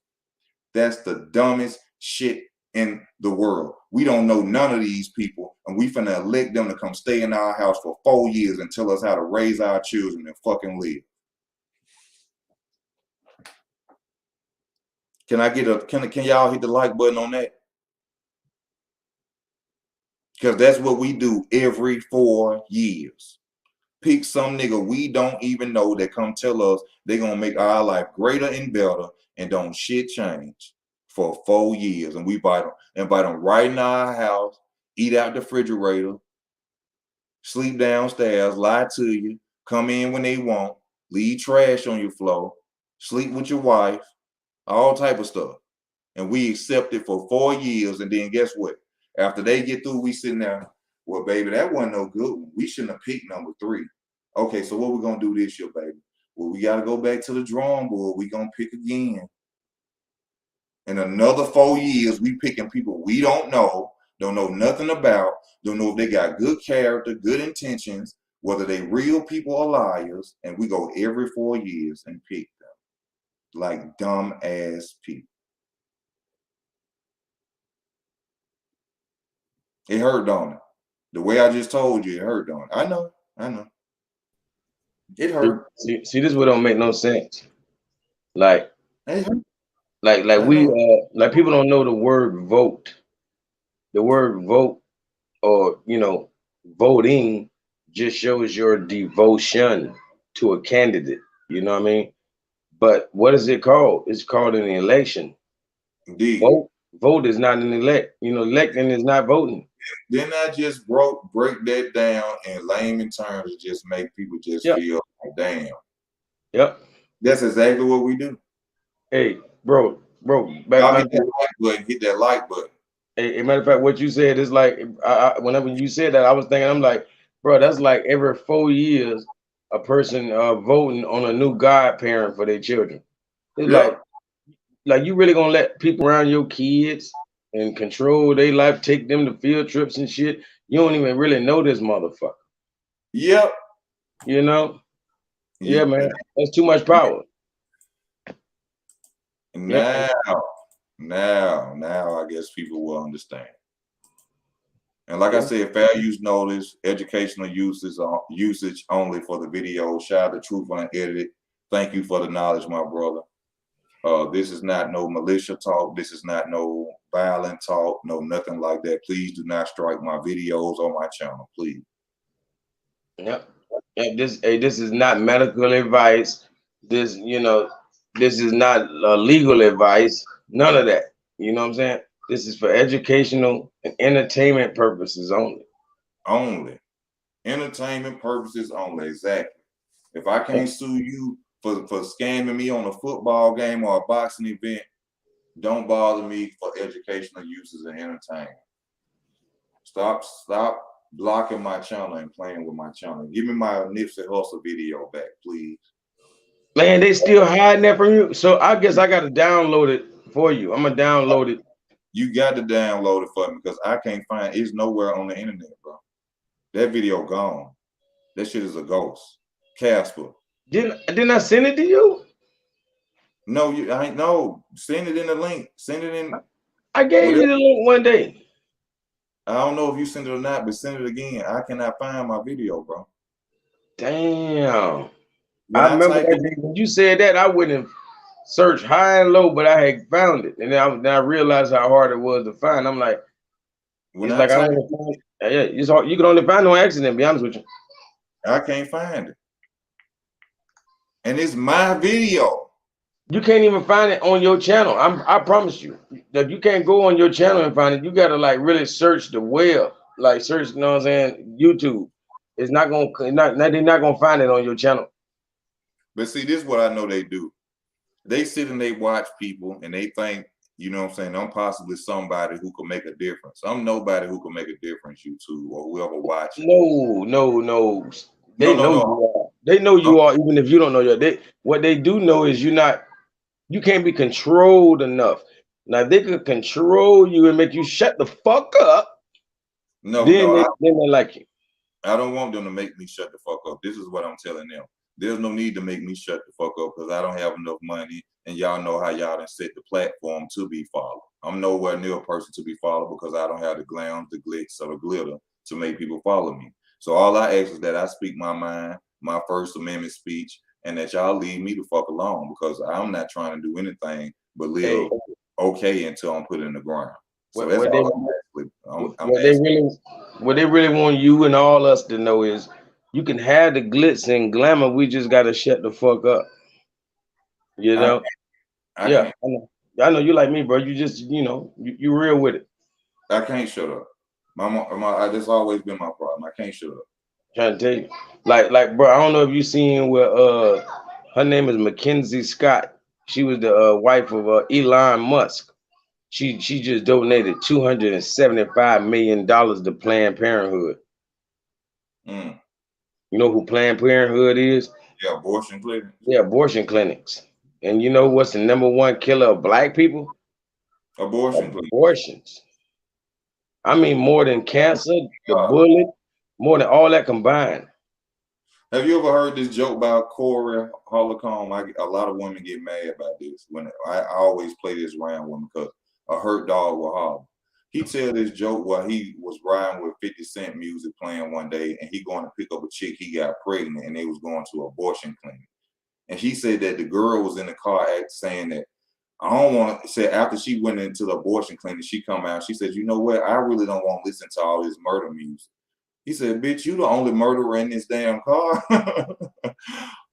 That's the dumbest shit in the world. We don't know none of these people, and we finna elect them to come stay in our house for 4 years and tell us how to raise our children and fucking live. Can I get can y'all hit the like button on that? Because that's what we do every 4 years. Pick some nigga we don't even know that come tell us they're gonna make our life greater and better and don't shit change for 4 years. And we invite them right in our house eat out the refrigerator, sleep downstairs, lie to you, come in when they want, leave trash on your floor, sleep with your wife, all type of stuff. And we accept it for 4 years, and then guess what? After they get through, we sitting there, well, baby, that wasn't no good one. We shouldn't have picked number 3. Okay, so what we gonna do this year, baby? Well, we gotta go back to the drawing board. We gonna pick again. In another 4 years, we picking people we don't know nothing about, don't know if they got good character, good intentions, whether they real people or liars, and we go every 4 years and pick them like dumb ass people. It hurt, don't it? The way I just told you, it hurt, don't it? I know. It hurt. See, this what don't make no sense. Like, It hurt. like people don't know the word vote. The word vote, or voting, just shows your devotion to a candidate. You know what I mean? But what is it called? It's called an election. Indeed. Vote is not an elect. Electing is not voting. Then I just break that down in layman terms to just make people just feel like, damn. Yep. That's exactly what we do. Hey, bro. Hit that like button. Hey, matter of fact, what you said is like, whenever you said that, I was thinking, I'm like, bro, that's like every 4 years, a person voting on a new godparent for their children. It's like you really gonna let people around your kids and control their life, take them to field trips and shit? You don't even really know this motherfucker. Yep. Yeah, man, that's too much power. Now, I guess people will understand. And like I said, fair use notice, educational usage only for the video. Shout out the truth unedited. Thank you for the knowledge, my brother. This is not no militia talk. This is not no violent talk. No, nothing like that. Please do not strike my videos on my channel, please. Yep. This is not medical advice. This is not legal advice. None of that. You know what I'm saying? This is for educational and entertainment purposes only. Only. Entertainment purposes only. Exactly. If I can't sue you for scamming me on a football game or a boxing event, don't bother me for educational uses and entertainment. Stop blocking my channel and playing with my channel. Give me my Nipsey Hussle video back, please. Man, they still hiding that from you. So I guess I got to download it for you. I'm gonna download it. You got to download it for me because I can't find it. It's nowhere on the internet, bro. That video gone. That shit is a ghost. Casper. Didn't I send it to you? No, I ain't. No, send it in the link. Send it in. I gave you the link one day. I don't know if you sent it or not, but send it again. I cannot find my video, bro. Damn. I remember that day when you said that, I wouldn't search high and low, but I had found it, and then I realized how hard it was to find. I'm like, it's hard. You can only find no accident. To be honest with you, I can't find it, and it's my video. You can't even find it on your channel. I promise you that you can't go on your channel and find it. You gotta like really search the web, like search. You know what I'm saying? YouTube. It's not gonna they're not gonna find it on your channel. But see, this is what I know they do. They sit and they watch people and they think, you know what I'm saying, I'm possibly somebody who can make a difference. I'm nobody who can make a difference, YouTube or whoever watches. No. They know you are. They know you are, even if you don't know you. What they do know is you can't be controlled enough. Now they could control you and make you shut the fuck up. Then they like you. I don't want them to make me shut the fuck up. This is what I'm telling them. There's no need to make me shut the fuck up because I don't have enough money, and y'all know how y'all done set the platform to be followed. I'm nowhere near a person to be followed because I don't have the glam, the glitz, or the glitter to make people follow me. So all I ask is that I speak my mind, my First Amendment speech, and that y'all leave me the fuck alone because I'm not trying to do anything but live okay until I'm put in the ground. So that's all what they really want you and all us to know is you can have the glitz and glamour. We just got to shut the fuck up. You know? I know you like me, bro. You just, you real with it. I can't shut up. That's always been my problem. I can't shut up. Trying to tell you, like, bro, I don't know if you seen where her name is Mackenzie Scott. She was the wife of Elon Musk. She just donated $275 million to Planned Parenthood. Mm. You know who Planned Parenthood is? Yeah, abortion clinic. Yeah, abortion clinics. And you know what's the number one killer of black people? Abortion clinic. Abortions. I mean, more than cancer, the God. bullet, more than all that combined. Have you ever heard this joke about Corey Holcomb? A lot of women get mad about this. When I always play this around women because a hurt dog will holler. He tell this joke while he was riding with 50 Cent music playing one day, and he going to pick up a chick. He got pregnant, and they was going to an abortion clinic. And he said that the girl was in the car saying that, I don't want to say, after she went into the abortion clinic, she come out, she said, you know what? I really don't want to listen to all this murder music. He said, bitch, you the only murderer in this damn car.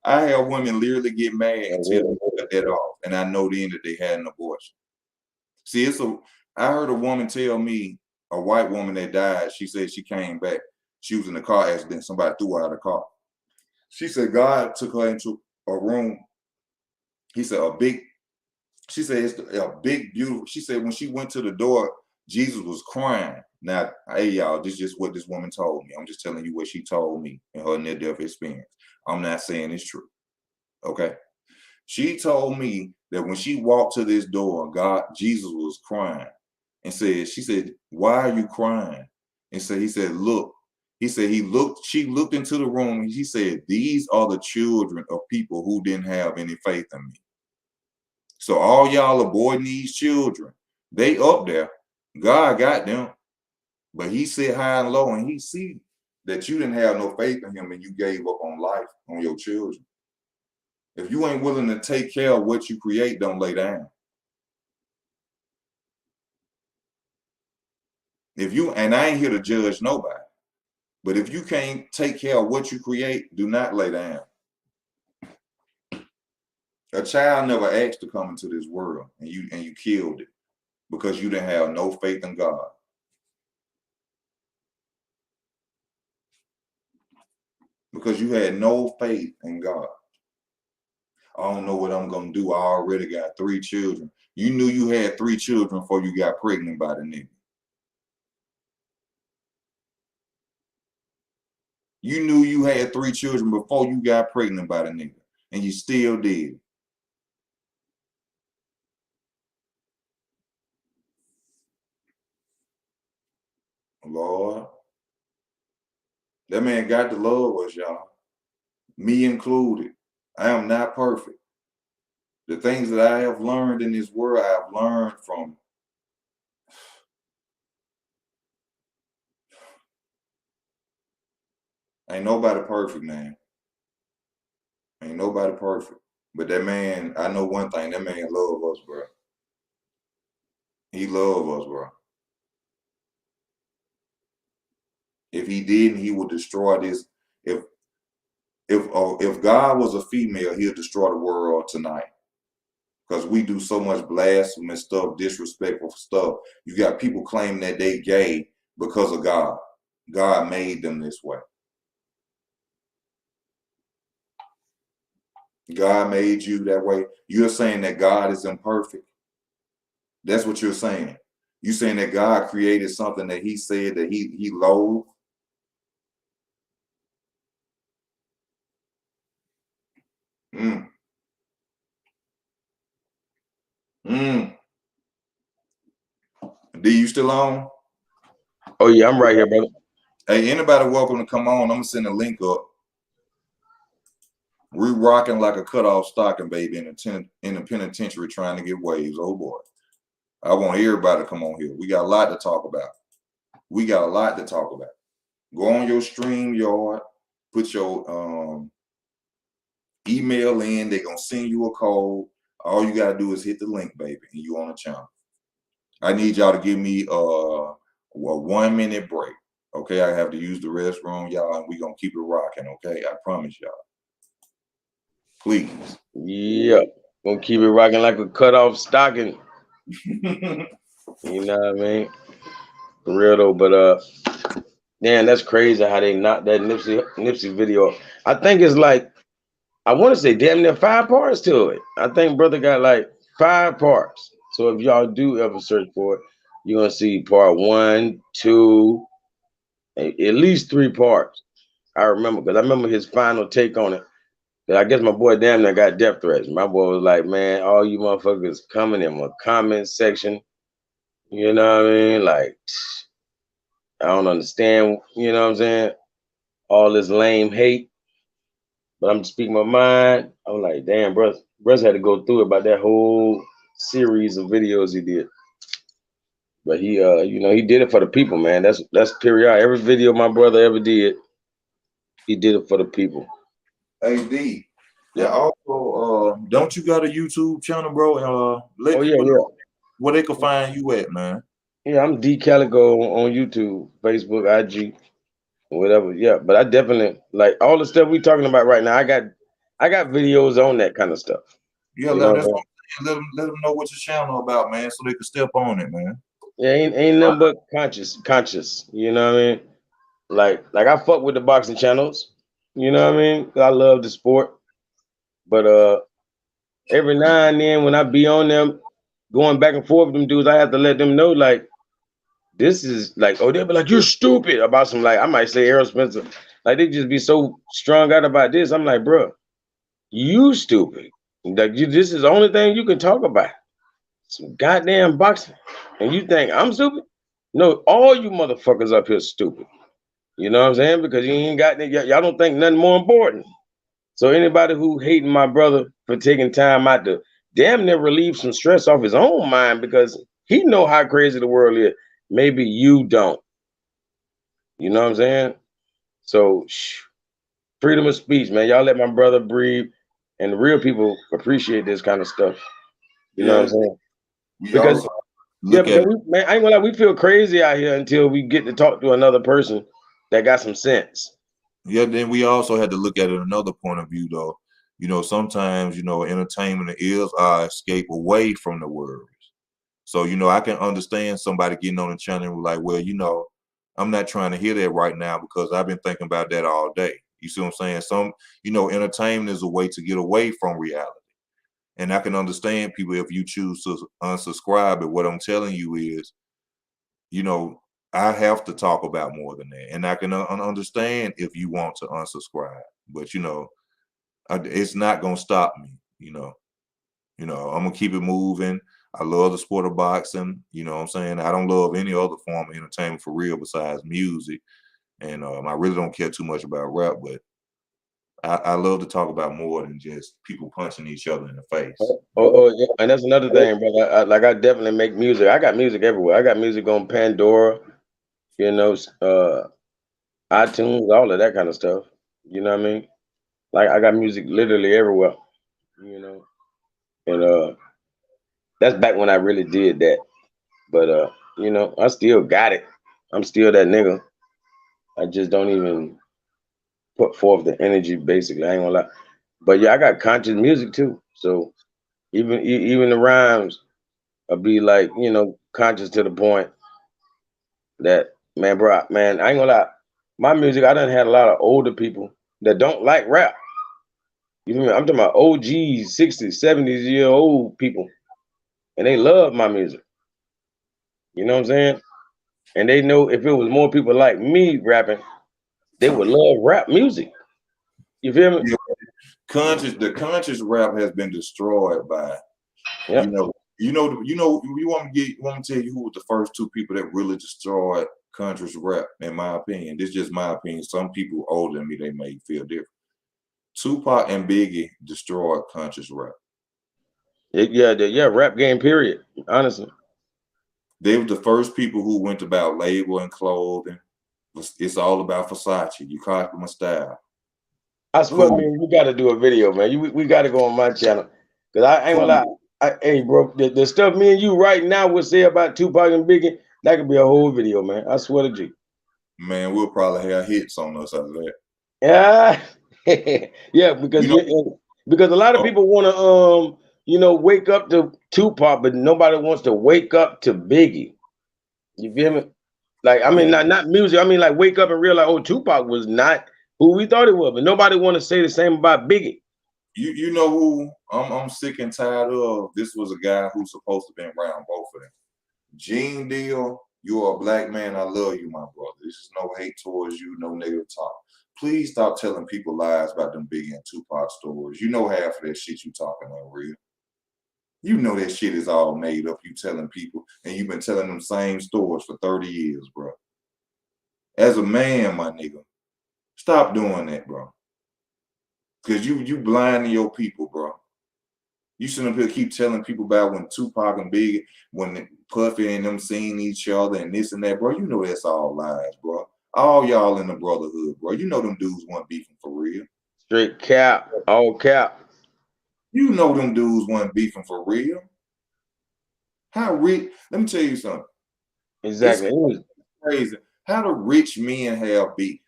I have women literally get mad until they cut that off. And I know then that they had an abortion. See, I heard a woman tell me, a white woman that died, she said she came back. She was in a car accident. Somebody threw her out of the car. She said God took her into a room. He said, she said, it's a big, beautiful. She said, when she went to the door, Jesus was crying. Now, hey, y'all, this is just what this woman told me. I'm just telling you what she told me in her near-death experience. I'm not saying it's true. Okay? She told me that when she walked to this door, Jesus was crying and she said, why are you crying? And he said, look. He said, she looked into the room and she said, these are the children of people who didn't have any faith in me. So all y'all avoiding these children, they up there. God got them. But he sit high and low and he see that you didn't have no faith in him and you gave up on life, on your children. If you ain't willing to take care of what you create, don't lay down. And I ain't here to judge nobody, but if you can't take care of what you create, do not lay down. A child never asked to come into this world and you killed it because you didn't have no faith in God. Because you had no faith in God. I don't know what I'm going to do. I already got 3 children. You knew you had 3 children before you got pregnant by the nigga. You knew you had 3 children before you got pregnant by the nigga. And you still did. Lord. That man got to love us, y'all. Me included. I am not perfect. The things that I have learned in this world, I have learned from ain't nobody perfect, man. Ain't nobody perfect. But that man, I know one thing, that man love us, bro. He love us, bro. If he didn't, he would destroy this. If God was a female, he'll destroy the world tonight. Because we do so much blasphemous stuff, disrespectful stuff. You got people claiming that they gay because of God. God made them this way. God made you that way. You're saying that God is imperfect. That's what you're saying. You're saying that God created something that he said that he loathed. D, you still on? Oh yeah, I'm right here, brother. Hey, anybody welcome to come on. I'm gonna send a link up. We rocking like a cutoff stocking, baby, in the penitentiary trying to get waves. Oh boy. I want everybody to come on here. We got a lot to talk about. We got a lot to talk about. Go on your StreamYard, put your email in. They're gonna send you a code. All you gotta do is hit the link, baby, and you on the channel. I need y'all to give me a 1 minute break. Okay, I have to use the restroom, y'all, and we're gonna keep it rocking, okay? I promise y'all. Please. Yep. Gonna keep it rocking like a cutoff stocking. You know what I mean? For real though, but man, that's crazy how they knocked that Nipsey video. I think it's like I want to say damn near 5 parts to it. I think brother got like 5 parts. So if y'all do ever search for it, you're gonna see part 1, 2, at least 3 parts. I remember because I remember his final take on it. That I guess my boy damn near got death threats. My boy was like, man, all you motherfuckers coming in my comment section. You know what I mean? Like, I don't understand, you know what I'm saying? All this lame hate. But I'm speaking my mind. I'm like, damn, bro, had to go through about that whole series of videos he did. But he he did it for the people, man. That's period. Every video my brother ever did, he did it for the people. Hey D. Yeah. And also, don't you got a YouTube channel, bro? Let people know where they can find you at, man. Yeah, I'm D Calico on YouTube, Facebook, IG, whatever. Yeah, but I definitely like all the stuff we talking about right now. I got videos on that kind of stuff. Yeah, let them know what your channel about, man, so they can step on it, man. Yeah, ain't nothing but conscious. You know what I mean? Like I fuck with the boxing channels. You know what I mean? I love the sport. But every now and then when I be on them, going back and forth with them dudes, I have to let them know like this is like, oh, they'll be like, you're stupid about some, like I might say Errol Spencer. Like they just be so strung out about this. I'm like, bro, you stupid. Like this is the only thing you can talk about. Some goddamn boxing. And you think I'm stupid? No, all you motherfuckers up here stupid. You know what I'm saying? Because you ain't got y'all don't think nothing more important. So anybody who hating my brother for taking time out to damn near relieve some stress off his own mind because he know how crazy the world is. Maybe you don't. You know what I'm saying? So freedom of speech, man. Y'all let my brother breathe, and the real people appreciate this kind of stuff. You know what I'm saying? Because man, I ain't gonna lie, we feel crazy out here until we get to talk to another person that got some sense. Yeah, then we also had to look at it another point of view, though. You know, sometimes, entertainment is our escape away from the world. So, I can understand somebody getting on the channel and like, well, I'm not trying to hear that right now because I've been thinking about that all day. You see what I'm saying? Entertainment is a way to get away from reality. And I can understand people if you choose to unsubscribe, but what I'm telling you is, I have to talk about more than that. And I can understand if you want to unsubscribe, but it's not gonna stop me, I'm gonna keep it moving. I love the sport of boxing, you know what I'm saying? I don't love any other form of entertainment for real besides music. And I really don't care too much about rap, but I love to talk about more than just people punching each other in the face. Yeah. And that's another thing, brother. I definitely make music. I got music everywhere. I got music on Pandora, iTunes, all of that kind of stuff. You know what I mean? Like I got music literally everywhere. And that's back when I really did that. But I still got it. I'm still that nigga. I just don't even put forth the energy. Basically, I ain't gonna lie. But yeah, I got conscious music too. So even the rhymes will be like conscious to the point that man, bro, man, I ain't gonna lie. My music, I done had a lot of older people that don't like rap. You know what I mean? I'm talking about OGs, 60s, 70s-year-old people, and they love my music. You know what I'm saying? And they know if it was more people like me rapping, they would love rap music. You feel me? Yeah. The conscious rap has been destroyed by, you want me to tell you who was the first 2 people that really destroyed conscious rap, in my opinion. This is just my opinion. Some people older than me, they may feel different. Tupac and Biggie destroyed conscious rap. Rap game, period. Honestly. They were the first people who went about label and clothing. It's all about Versace. You copy my style. I swear, man, we got to do a video, man. We got to go on my channel. Because I ain't gonna lie. Hey, bro, the stuff me and you right now would say about Tupac and Biggie, that could be a whole video, man. I swear to G. Man, we'll probably have hits on us out of that. Yeah. Yeah, because a lot of people want to wake up to Tupac, but nobody wants to wake up to Biggie. You feel me? Like, I mean, not music. I mean, like, wake up and realize, oh, Tupac was not who we thought it was. But nobody want to say the same about Biggie. You know who I'm sick and tired of? This was a guy who's supposed to be around both of them. Gene Deal, you are a black man. I love you, my brother. This is no hate towards you, no negative talk. Please stop telling people lies about them Biggie and Tupac stories. You know half of that shit you talking ain't real. You know that shit is all made up. You telling people, and you've been telling them same stories for 30 years, bro. As a man, my nigga, stop doing that, bro. Cause you blinding your people, bro. You shouldn't have keep telling people about when Tupac and Biggie, when Puffy and them seen each other and this and that, bro. You know that's all lies, bro. All y'all in the brotherhood, bro. You know them dudes weren't beefing for real. Straight cap, all cap. You know them dudes weren't beefing for real. How rich? Let me tell you something. Exactly. It's crazy. How do rich men have beef?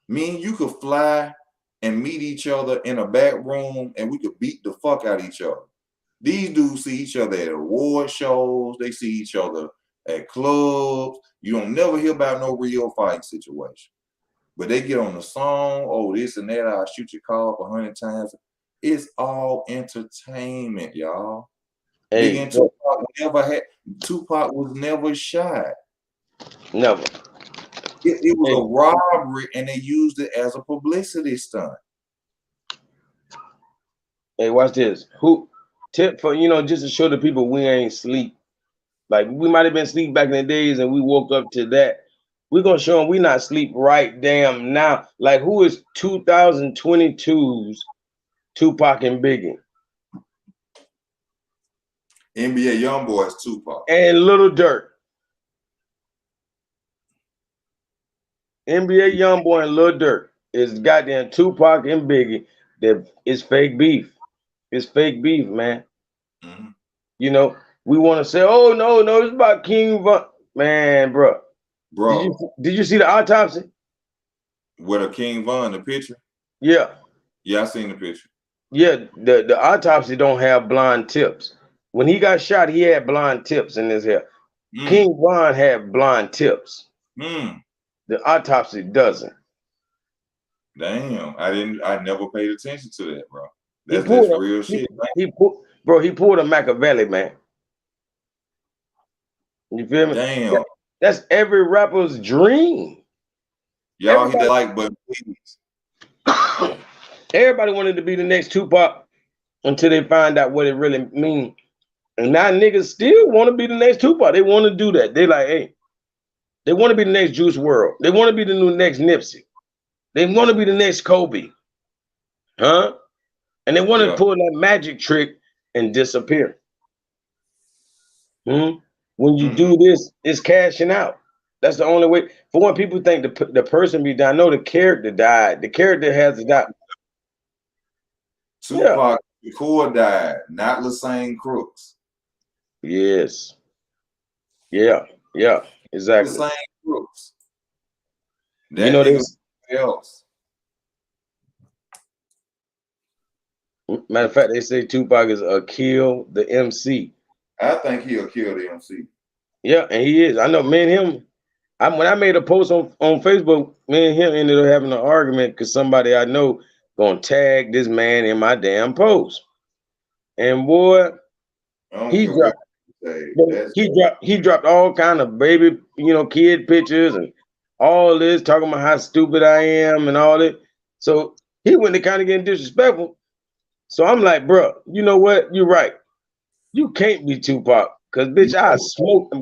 Me, you could fly and meet each other in a back room and we could beat the fuck out of each other. These dudes see each other at award shows. They see each other at clubs. You don't never hear about no real fighting situation. But they get on the song, oh, this and that, I'll shoot your car up 100 times. It's all entertainment, y'all. Hey, Big and Tupac was never shot. never. It was a robbery and they used it as a publicity stunt. Hey, watch this. Who tip for just to show the people we ain't sleep. Like we might have been asleep back in the days and we woke up to that. We're gonna show them we not sleep right damn now. Like who is 2022's Tupac and Biggie? NBA YoungBoy is Tupac. And Little Dirt. NBA YoungBoy and Lil Durk is goddamn Tupac and Biggie. That is fake beef. It's fake beef, man. Mm-hmm. We want to say, oh no, it's about King Von. Man, bro. Did you see the autopsy? With a King Von, the picture? Yeah. Yeah, I seen the picture. Yeah, the autopsy don't have blonde tips. When he got shot, he had blonde tips in his hair. King Von had blonde tips. The autopsy doesn't. Damn, I never paid attention to that, bro. That's real shit. He pulled a Machiavelli, man. You feel me? Damn. That's every rapper's dream. Y'all hit that like button, please. Everybody wanted to be the next Tupac until they find out what it really means. And now niggas still want to be the next Tupac. They want to do that. They like, hey, they want to be the next Juice WRLD. They want to be the new next Nipsey. They want to be the next Kobe. Huh? And they want to pull that magic trick and disappear. When you do this, it's cashing out. That's the only way. For when people think the person be died, no, the character died. The character has to die. Tupac Shakur died, not Lassane Crooks. Yes. Yeah, exactly. Lassane Crooks. This else. Matter of fact, they say Tupac is a kill the MC. I think he'll kill the MC. Yeah, and he is. I know, me and him. When I made a post on Facebook, me and him ended up having an argument because somebody I know gonna tag this man in my damn post. And boy, he dropped all kind of baby, kid pictures and all this, talking about how stupid I am and all that. So he went to kind of getting disrespectful. So I'm like, bro, you know what? You're right. You can't be Tupac. Cause bitch, I smoke.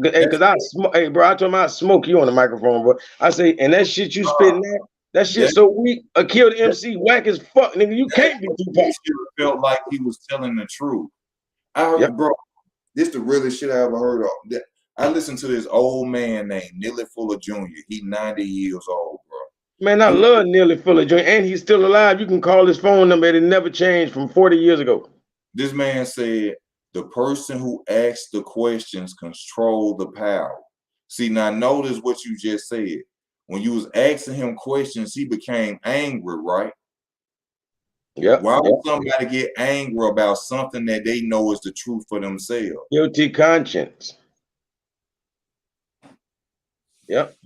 Hey, bro, I told him I smoke you on the microphone, bro. I say, and that shit you spitting out, that shit so weak. A kill the MC, whack as fuck, nigga. You can't be Tupac. He felt like he was telling the truth. I heard, bro, this the realest shit I ever heard of. I listened to this old man named Nearly Fuller Jr. He 90 years old, bro. Man, I love Nearly Fuller Jr. And he's still alive. You can call his phone number. It never changed from 40 years ago. This man said, the person who asks the questions control the power. See, now notice what you just said. When you was asking him questions, he became angry, right? Yeah. Why would somebody get angry about something that they know is the truth for themselves? Guilty conscience. Yep.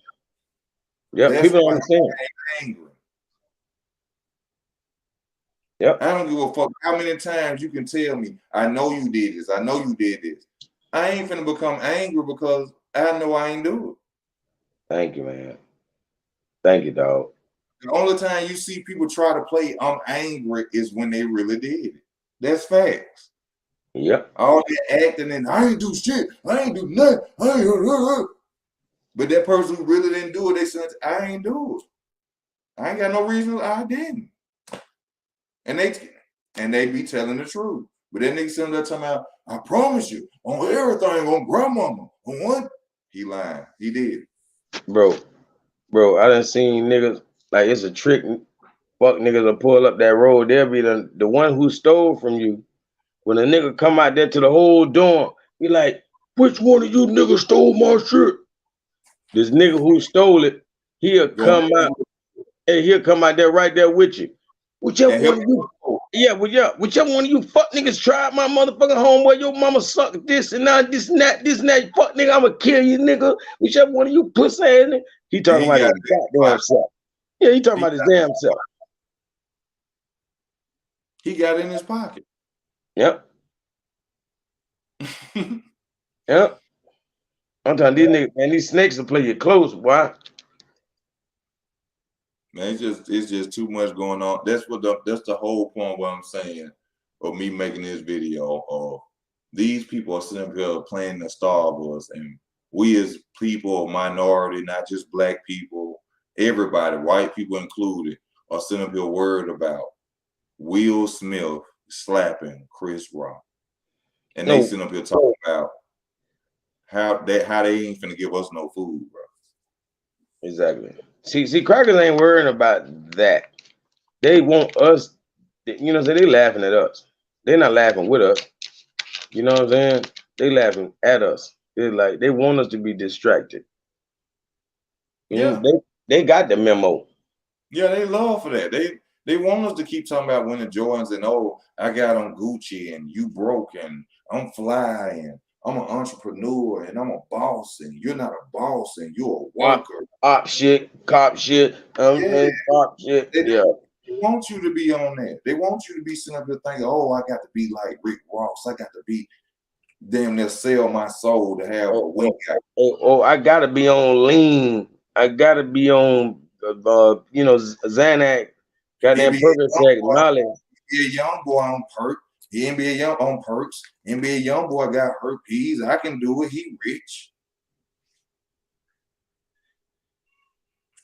Yep. That's People don't why understand. I'm angry. Yep. I don't give a fuck how many times you can tell me, I know you did this. I know you did this. I ain't finna become angry because I know I ain't do it. Thank you, man. Thank you, dog. The only time you see people try to play I'm angry is when they really did it. That's facts. Yep. All that acting and I ain't do shit. I ain't do nothing. But that person who really didn't do it, they said, I ain't do it. I ain't got no reason I didn't. And they be telling the truth. But then they sitting there talking about, I promise you, on everything, on grandmama, on what? He lying. He did. Bro, I done seen niggas like it's a trick. Fuck niggas will pull up that road. They'll be the one who stole from you. When a nigga come out there to the whole dorm, be like, which one of you niggas stole my shit? This nigga who stole it, he'll come out. Hey, he'll come out there right there with you. Whichever one of you, whichever one of you fuck niggas tried my motherfucking homeboy, your mama sucked this and that, this and that, you fuck nigga, I'ma kill you, nigga. Whichever one of you pussy ass nigga. He talking about his goddamn self. Yeah, he talking about his damn self. He got it in his pocket. Yep. Yep. I'm telling these niggas, man, these snakes will play you close, boy. Man, it's just too much going on. That's the whole point what I'm saying of me making this video. These people are sitting here playing the Star Wars, and we as people, minority, not just black people, everybody, white people included, are sitting here worried about Will Smith slapping Chris Rock. And they sitting up here talking about how they ain't finna give us no food, bro. Exactly. See, crackers ain't worrying about that. They want us, you know, so they laughing at us. They're not laughing with us. You know what I'm saying? They laughing at us. They're like they want us to be distracted. Yeah. They got the memo. Yeah, they love for that. They want us to keep talking about winning Jordans and I got on Gucci and you broke and I'm fly and I'm an entrepreneur and I'm a boss and you're not a boss and you're a worker. Cop shit. Cop shit. They want you to be on that. They want you to be sitting up there thinking, I got to be like Rick Ross. I got to be damn near sell my soul to have a wing. I gotta be on lean. I gotta be on Xanax. Goddamn Percocet, Molly. Be a young boy on perk. He ain't be a young on perks. And be a young boy got herpes. I can do it. He rich.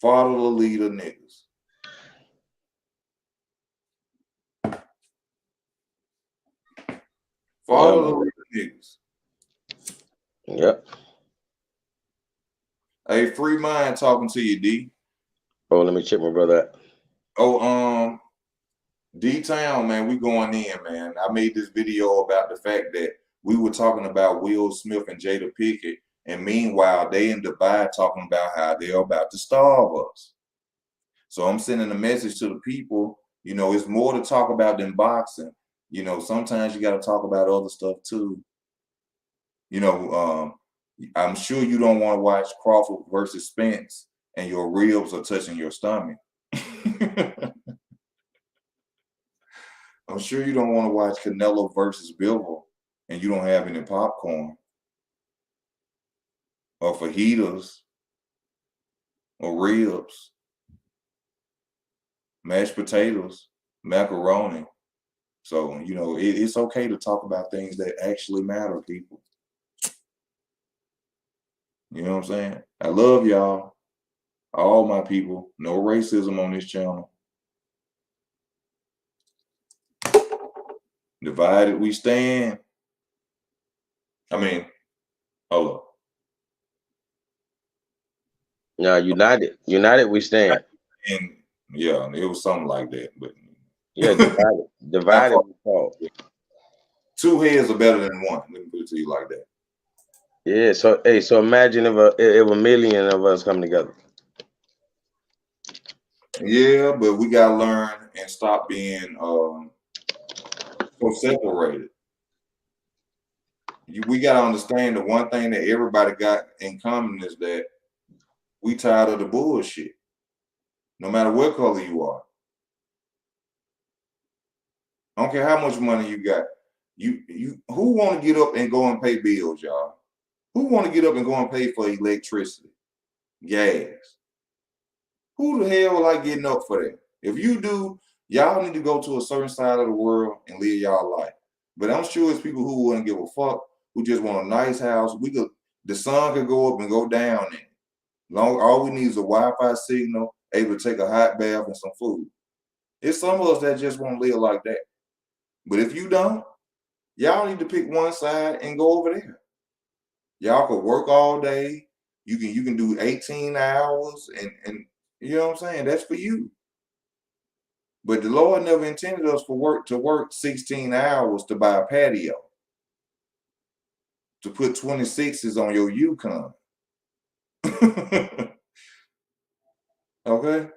Follow the leader, niggas. Follow the leader, niggas. Yep. Hey, Free Mind talking to you, D. Oh, let me check my brother out. D-Town, man, we going in, man. I made this video about the fact that we were talking about Will Smith and Jada Pinkett, and meanwhile, they in Dubai talking about how they're about to starve us. So I'm sending a message to the people, it's more to talk about than boxing. Sometimes you got to talk about other stuff too. I'm sure you don't want to watch Crawford versus Spence and your ribs are touching your stomach. I'm sure you don't want to watch Canelo versus Bivol and you don't have any popcorn or fajitas or ribs, mashed potatoes, macaroni. So, it's okay to talk about things that actually matter, people. You know what I'm saying? I love y'all, all my people. No racism on this channel. Divided we stand. Hold up. No, united we stand. And yeah, it was something like that. But yeah, divided we fall. Two heads are better than one. Let me put it to you like that. Yeah. So imagine if a million of us come together. Yeah, but we gotta learn and stop being so separated. We gotta understand the one thing that everybody got in common is that We tired of the bullshit. No matter what color you are. I don't care how much money you got. You who want to get up and go and pay bills, y'all? Who want to get up and go and pay for electricity, gas? Who the hell like getting up for that? If you do, y'all need to go to a certain side of the world and live y'all life. But I'm sure it's people who wouldn't give a fuck, who just want a nice house. The sun could go up and go down in it. All we need is a Wi-Fi signal, able to take a hot bath and some food. It's some of us that just want to live like that. But if you don't, y'all need to pick one side and go over there. Y'all could work all day. You can do 18 hours and you know what I'm saying? That's for you. But the Lord never intended us to work 16 hours to buy a patio. To put 26s on your Yukon. Okay?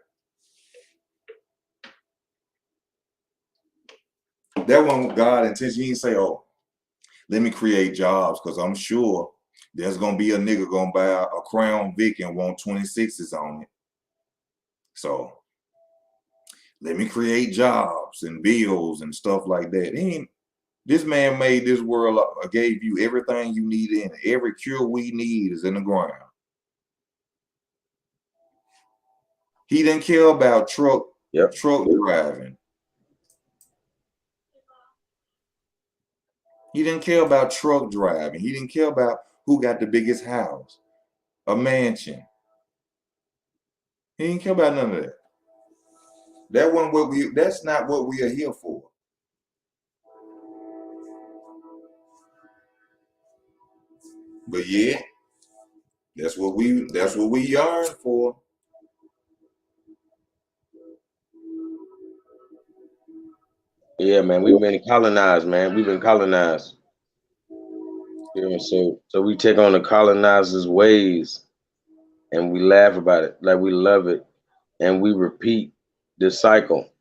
That wasn't God intention. He didn't say, oh, let me create jobs, because I'm sure there's gonna be a nigga gonna buy a Crown Vic and want 26s on it. So let me create jobs and bills and stuff like that. This man made this world, gave you everything you need in it. Every cure we need is in the ground. He didn't care about truck driving. He didn't care about truck driving. He didn't care about who got the biggest house, a mansion. He didn't care about none of that. That's not what we are here for. But yeah, that's what we yearn for. Yeah, man, we've been colonized, man. We've been colonized. Yeah, so we take on the colonizers' ways and we laugh about it, like we love it, and we repeat the cycle.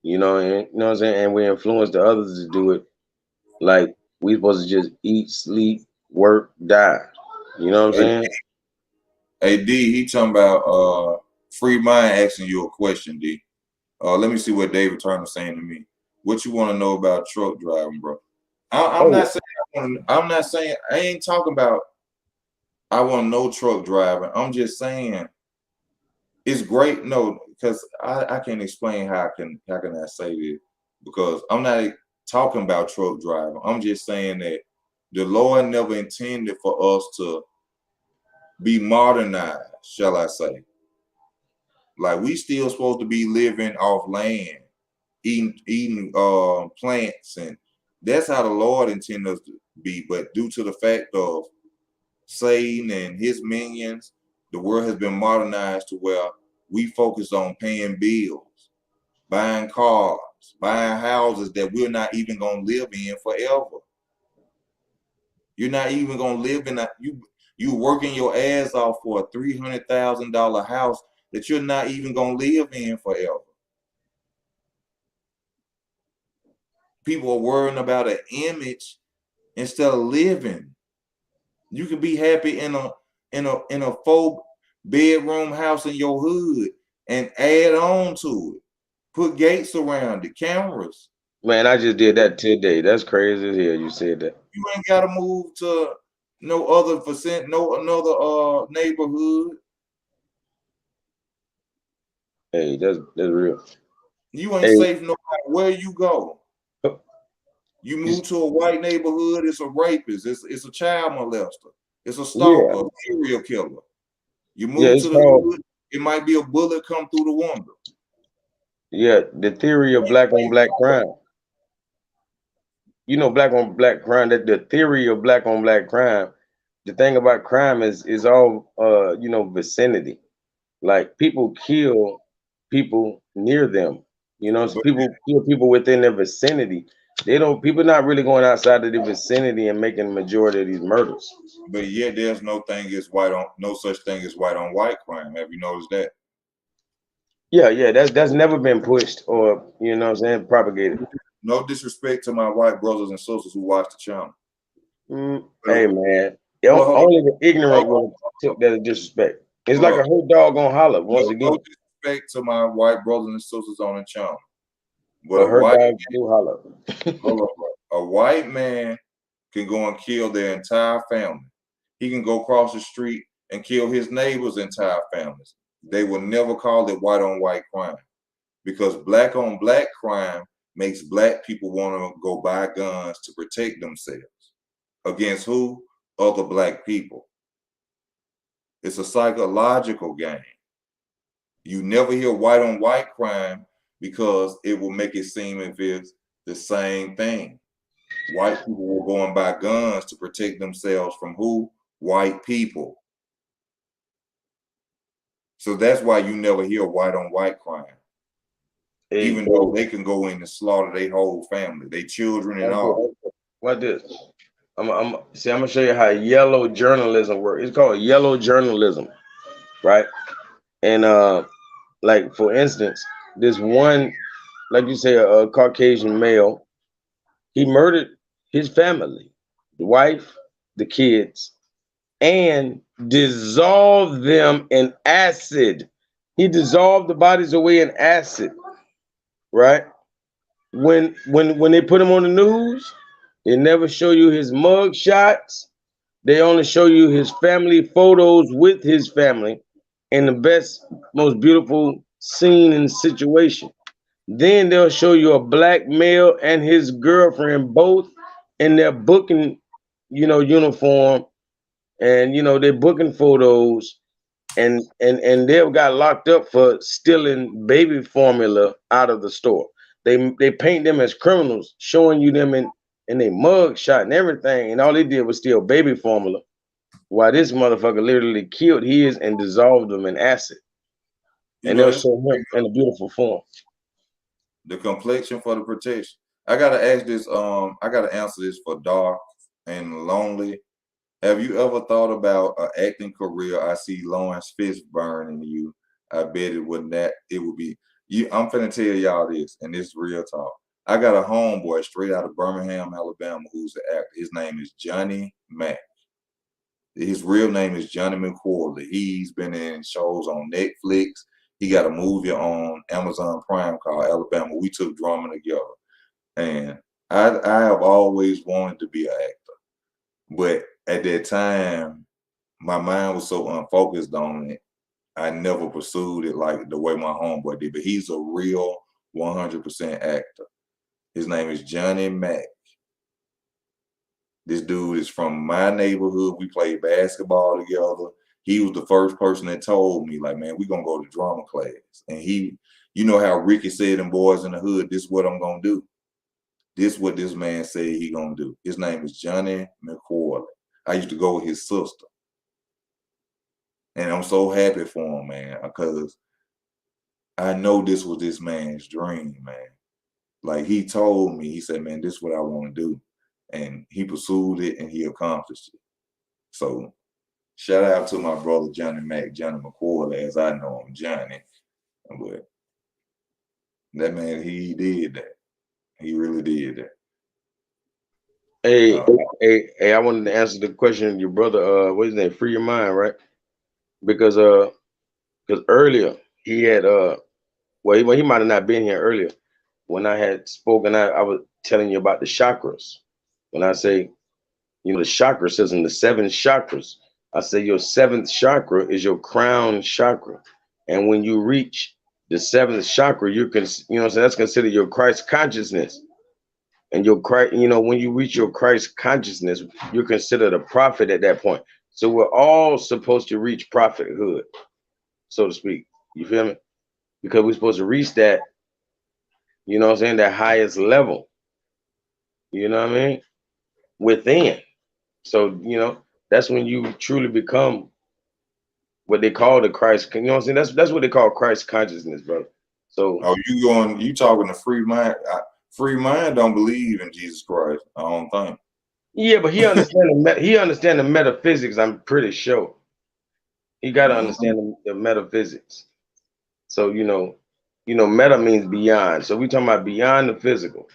You know what I'm saying? And we influence the others to do it. Like we supposed to just eat, sleep, work, die. You know what I'm saying? Hey D, he talking about free mind asking you a question, D. Let me see what David Turner's saying to me. What you want to know about truck driving, bro? I'm not saying I ain't talking about I want to know truck driving. I'm just saying it's great. No, because I can't explain how can I say this, because I'm not talking about truck driving. I'm just saying that the Lord never intended for us to be modernized, shall I say. Like we still supposed to be living off land, eating plants, and that's how the Lord intended us to be. But due to the fact of Satan and his minions, the world has been modernized to where we focus on paying bills, buying cars, buying houses that we're not even gonna live in forever. You're not even gonna live in you working your ass off for a $300,000 house that you're not even gonna live in forever. People are worrying about an image instead of living. You can be happy in a 4-bedroom house in your hood and add on to it. Put gates around it, cameras. Man, I just did that today. That's crazy as hell. You said that. You ain't gotta move to no other neighborhood. Hey, that's real. You ain't safe no matter where you go. You move to a white neighborhood, it's a rapist, it's a child molester, it's a stalker, a serial killer. You move to the hood, it might be a bullet come through the window. Yeah, the theory of black on black crime. You know, black on black crime, that the theory of black on black crime, the thing about crime is all vicinity. Like people kill people near them. You know, so people kill people within their vicinity. People not really going outside of the vicinity and making the majority of these murders. But yet there's no such thing as white on white crime. Have you noticed that? Yeah, that's never been pushed or propagated. No disrespect to my white brothers and sisters who watch the channel. Hey man, only the ignorant will took that as disrespect. It's like a whole dog gonna holler once again. No disrespect to my white brothers and sisters on the channel, but But her dog do holler. a white man can go and kill their entire family. He can go across the street and kill his neighbor's entire families. They will never call it white on white crime, because black on black crime makes black people want to go buy guns to protect themselves. Against who? Other black people. It's a psychological game. You never hear white on white crime because it will make it seem as if it's the same thing. White people will go and buy guns to protect themselves from who? White people. So that's why you never hear white on white crime. Hey, even though they can go in and slaughter their whole family, their children and all. What this? I'm gonna show you how yellow journalism works. It's called yellow journalism, right? And like for instance, this one, like you say, a Caucasian male, he murdered his family, the wife, the kids, and dissolved them in acid. He dissolved the bodies away in acid, right? When they put him on the news, they never show you his mug shots. They only show you his family photos with his family in the best, most beautiful scene and situation. Then they'll show you a black male and his girlfriend both in their booking, uniform, and they're booking photos, and they got locked up for stealing baby formula out of the store. They paint them as criminals, showing you them in their mug shot and everything, and all they did was steal baby formula. While this motherfucker literally killed his and dissolved them in acid. And they'll show him in a beautiful form. The complexion for the protection. I gotta ask this, I gotta answer this for Dark and Lonely. Have you ever thought about an acting career? I see Lawrence Fishburne in you. I bet it would be you. I'm finna tell y'all this, and this is real talk. I got a homeboy straight out of Birmingham, Alabama, who's an actor. His name is Johnny Mack. His real name is Johnny McCorley. He's been in shows on Netflix. He got a movie on Amazon Prime called Alabama. We took drumming together. And I have always wanted to be an actor. But at that time, my mind was so unfocused on it, I never pursued it like the way my homeboy did. But he's a real 100% actor. His name is Johnny Mack. This dude is from my neighborhood. We played basketball together. He was the first person that told me, like, man, we're going to go to drama class. And he, you know how Ricky said in Boys in the Hood, this is what I'm going to do. This is what this man said he going to do. His name is Johnny McCorley. I used to go with his sister. And I'm so happy for him, man, because I know this was this man's dream, man. Like, he told me, he said, man, this is what I want to do. And he pursued it and he accomplished it. So shout out to my brother Johnny Mack, Johnny McCoy, as I know him, Johnny. But that man, he did that. He really did that. Hey, I wanted to answer the question your brother, what's his name? Free Your Mind, right? Because earlier he had he might have not been here earlier. When I had spoken, I was telling you about the chakras. When I say, the chakra system, the 7 chakras, I say your 7th chakra is your crown chakra. And when you reach the 7th chakra, that's considered your Christ consciousness. And when you reach your Christ consciousness, you're considered a prophet at that point. So we're all supposed to reach prophethood, so to speak. You feel me? Because we're supposed to reach that, that highest level. You know what I mean? Within. So, that's when you truly become what they call the Christ. You know what I'm saying? That's what they call Christ consciousness, bro. So you talking to Free Mind? Free Mind don't believe in Jesus Christ, I don't think. Yeah, but he understand the metaphysics, I'm pretty sure. He gotta understand the metaphysics. So, meta means beyond. So we talking about beyond the physical.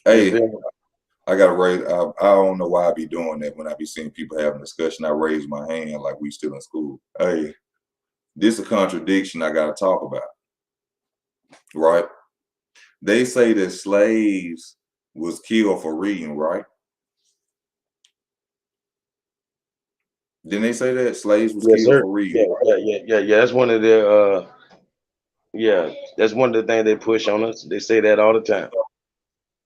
Hey, I gotta raise. I don't know why I be doing that when I be seeing people having a discussion. I raise my hand like we still in school. Hey, This is a contradiction I got to talk about, right? They say that slaves was killed for reading, right? Didn't they say that slaves was Yes, killed sir. for reading? Yeah. That's one of their that's one of the things they push on us. They say that all the time.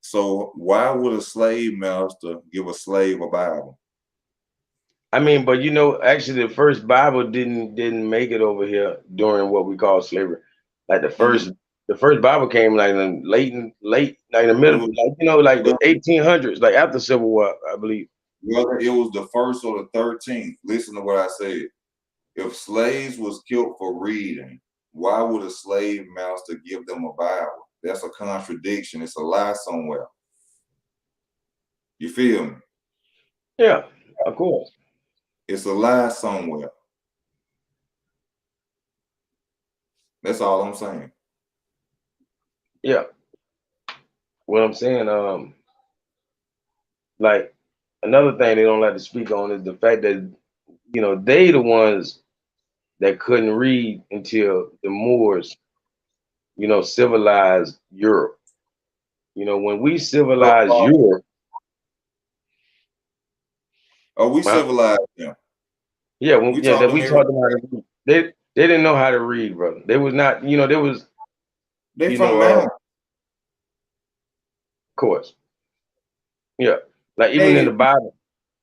So why would a slave master give a slave a Bible? I mean, but you know, actually, the first Bible didn't make it over here during what we call slavery. Like the first Bible came like in the late, like in the middle, like you know, like the 1800s, like after Civil War, I believe. Whether it was the first or the 13th, listen to what I said. If slaves was killed for reading, why would a slave master give them a Bible? That's a contradiction. It's a lie somewhere. You feel me? Yeah, of course. It's a lie somewhere. That's all I'm saying. Yeah. What I'm saying, like another thing they don't like to speak on is the fact that you know they the ones that couldn't read until the Moors, you know, civilized Europe. You know, when we civilized So, Europe, we huh? civilized them. Yeah, We yeah, taught that them we everything. taught them how to read. They didn't know how to read, brother. They was not, you know, there was, They you from know, man. of course, yeah. Like even in Hey, the Bible,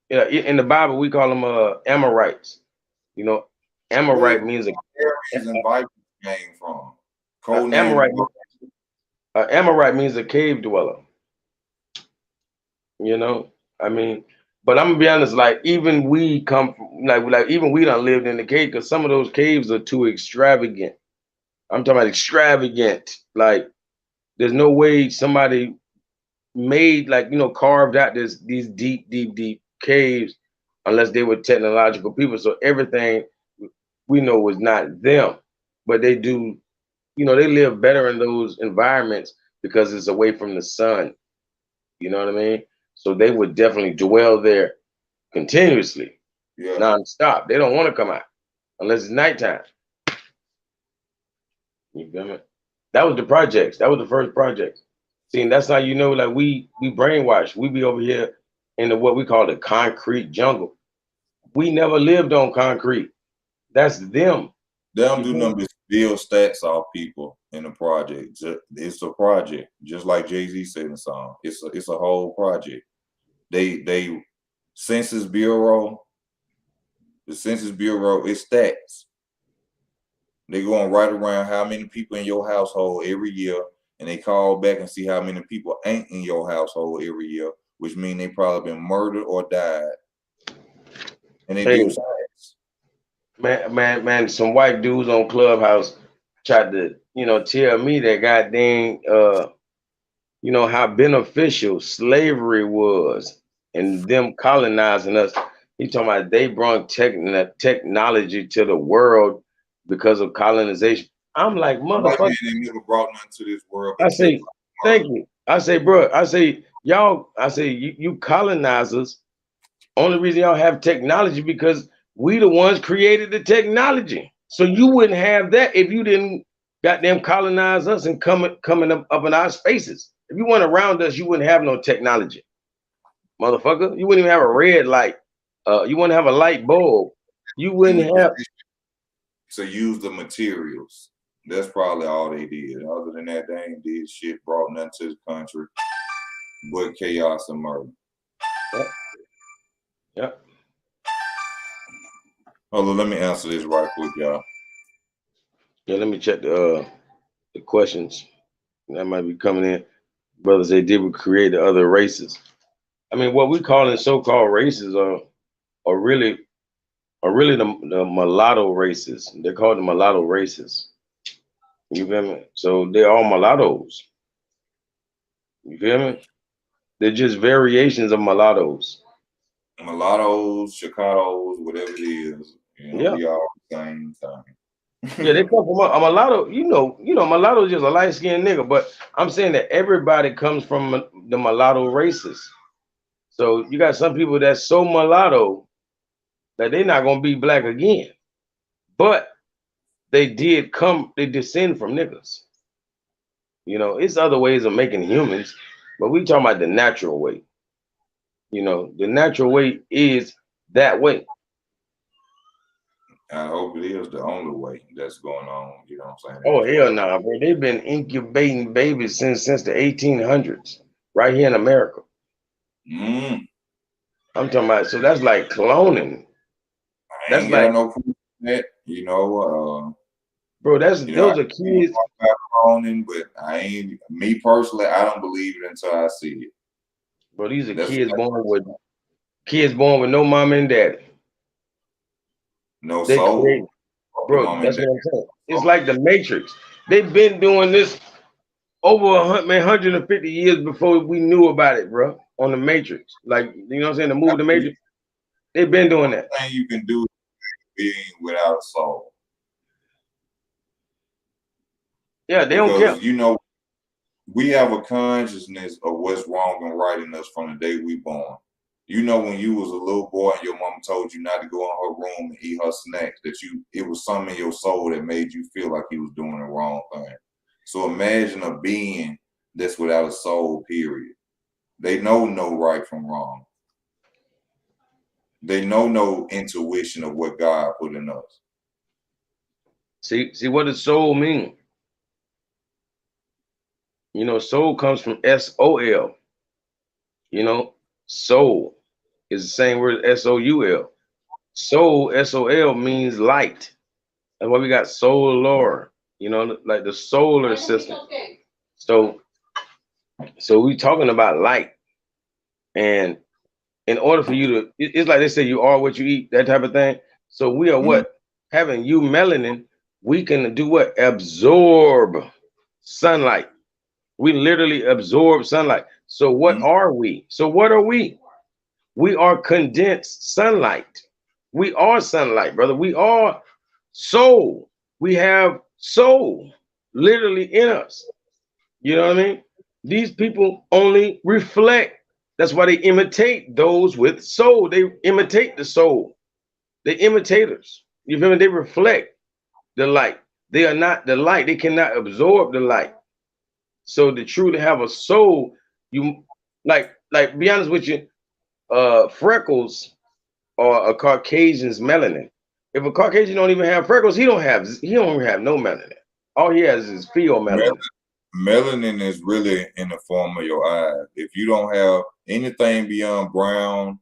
yeah, in the Bible we call them Amorites. You know, where Amorite means Aries and Vikings came from? a Code name. Amorite. Amorite means a cave dweller. You know, I mean, but I'm gonna be honest. Like even we come from, like even we done lived in the cave because some of those caves are too extravagant. I'm talking about extravagant. Like there's no way somebody made like you know carved out these deep caves unless they were technological people. So everything we know was not them, but they do. You know, they live better in those environments because it's away from the sun. You know what I mean? So they would definitely dwell there continuously, Yeah. nonstop. They don't want to come out unless it's nighttime. You feel me? That was the projects. That was the first project. See, and that's how you know, like we brainwashed. We be over here in the what we call the concrete jungle. We never lived on concrete. That's them. They don't You do feel me? nothing but steal stats off people in the project. It's a project, just like Jay-Z said in the song. It's a whole project. They Census Bureau, the Census Bureau, it's stats. They going right around how many people in your household every year, and they call back and see how many people ain't in your household every year, which mean they probably been murdered or died. And they Hey, do stats. man, some white dudes on Clubhouse tried to, you know, tell me that goddamn you know, how beneficial slavery was and them colonizing us. He talking about they brought technology to the world because of colonization. I'm like, White motherfucker. man ain't never brought nothing to this world I but tech. say, thank you. I say, bro, I say, y'all, I say, you colonizers, only reason y'all have technology because we the ones created the technology. So you wouldn't have that if you didn't goddamn colonize us and coming up in our spaces. If you weren't around us, you wouldn't have no technology, motherfucker. You wouldn't even have a red light. You wouldn't have a light bulb. You In the wouldn't have. to use the materials. That's probably all they did. Other than that, they ain't did shit, brought nothing to the country but chaos and murder. Yeah. Hold on, let me answer this right quick, y'all. Yeah. Let me check the questions that might be coming in. Brothers, they did we create the other races. I mean, what we call in so-called races are really the mulatto races. They're called the mulatto races. You feel me? So they're all mulattoes. You feel me? They're just variations of mulattoes. Mulattoes, Chicanos, whatever it is, you know, Yeah. we all the same Yeah, they thing. come from a mulatto. Mulatto is just a light-skinned nigga. But I'm saying that everybody comes from the mulatto races. So you got some people that's so mulatto that they're not gonna be black again. But they descend from niggas. You know, it's other ways of making humans, but we talking about the natural way. You know, the natural way is that way. I hope it is the only way that's going on. You know what I'm saying? Oh hell no, nah, bro. They've been incubating babies since the 1800s, right here in America. Mm. I'm talking about, so that's like cloning. I That's ain't got like, no proof of that. You know, bro, you know, those are kids. about cloning, but I ain't, me personally, I don't believe it until I see it. Bro, these are That's kids born with no mom and daddy. no They create, soul. Fuck the bro. mom and That's dad. what I'm saying. It's like the Matrix. They've been doing this over 150 years before we knew about it, bro. On the Matrix, like you know what I'm saying, the movie The Matrix. They've been doing that. Thing you can do is being without a soul. Yeah, they don't Because care. you know, we have a consciousness of what's wrong and right in us from the day we born. You know, when you was a little boy and your mom told you not to go in her room and eat her snacks, that it was something in your soul that made you feel like you was doing the wrong thing. So imagine a being that's without a soul, period. They know no right from wrong. They know no intuition of what God put in us. See what does soul mean? You know, soul comes from SOL. You know, soul is the same word as SOUL. Soul, SOL means light. That's why we got solar, you know, like the solar system. So we talking about light. And in order for you to, it's like they say you are what you eat, that type of thing. So we are what? Having you melanin, we can do what? Absorb sunlight. We literally absorb sunlight. So what are we? So what are we? We are condensed sunlight. We are sunlight, brother. We are soul. We have soul literally in us. You know what I mean? These people only reflect. That's why they imitate those with soul. They imitate the soul. They imitators. You feel me? They reflect the light. They are not the light. They cannot absorb the light. So to truly have a soul, you like be honest with you, freckles are a Caucasian's melanin. If a Caucasian don't even have freckles, he don't even have no melanin. All he has is pheomelanin. Melanin is really in the form of your eyes. If you don't have anything beyond brown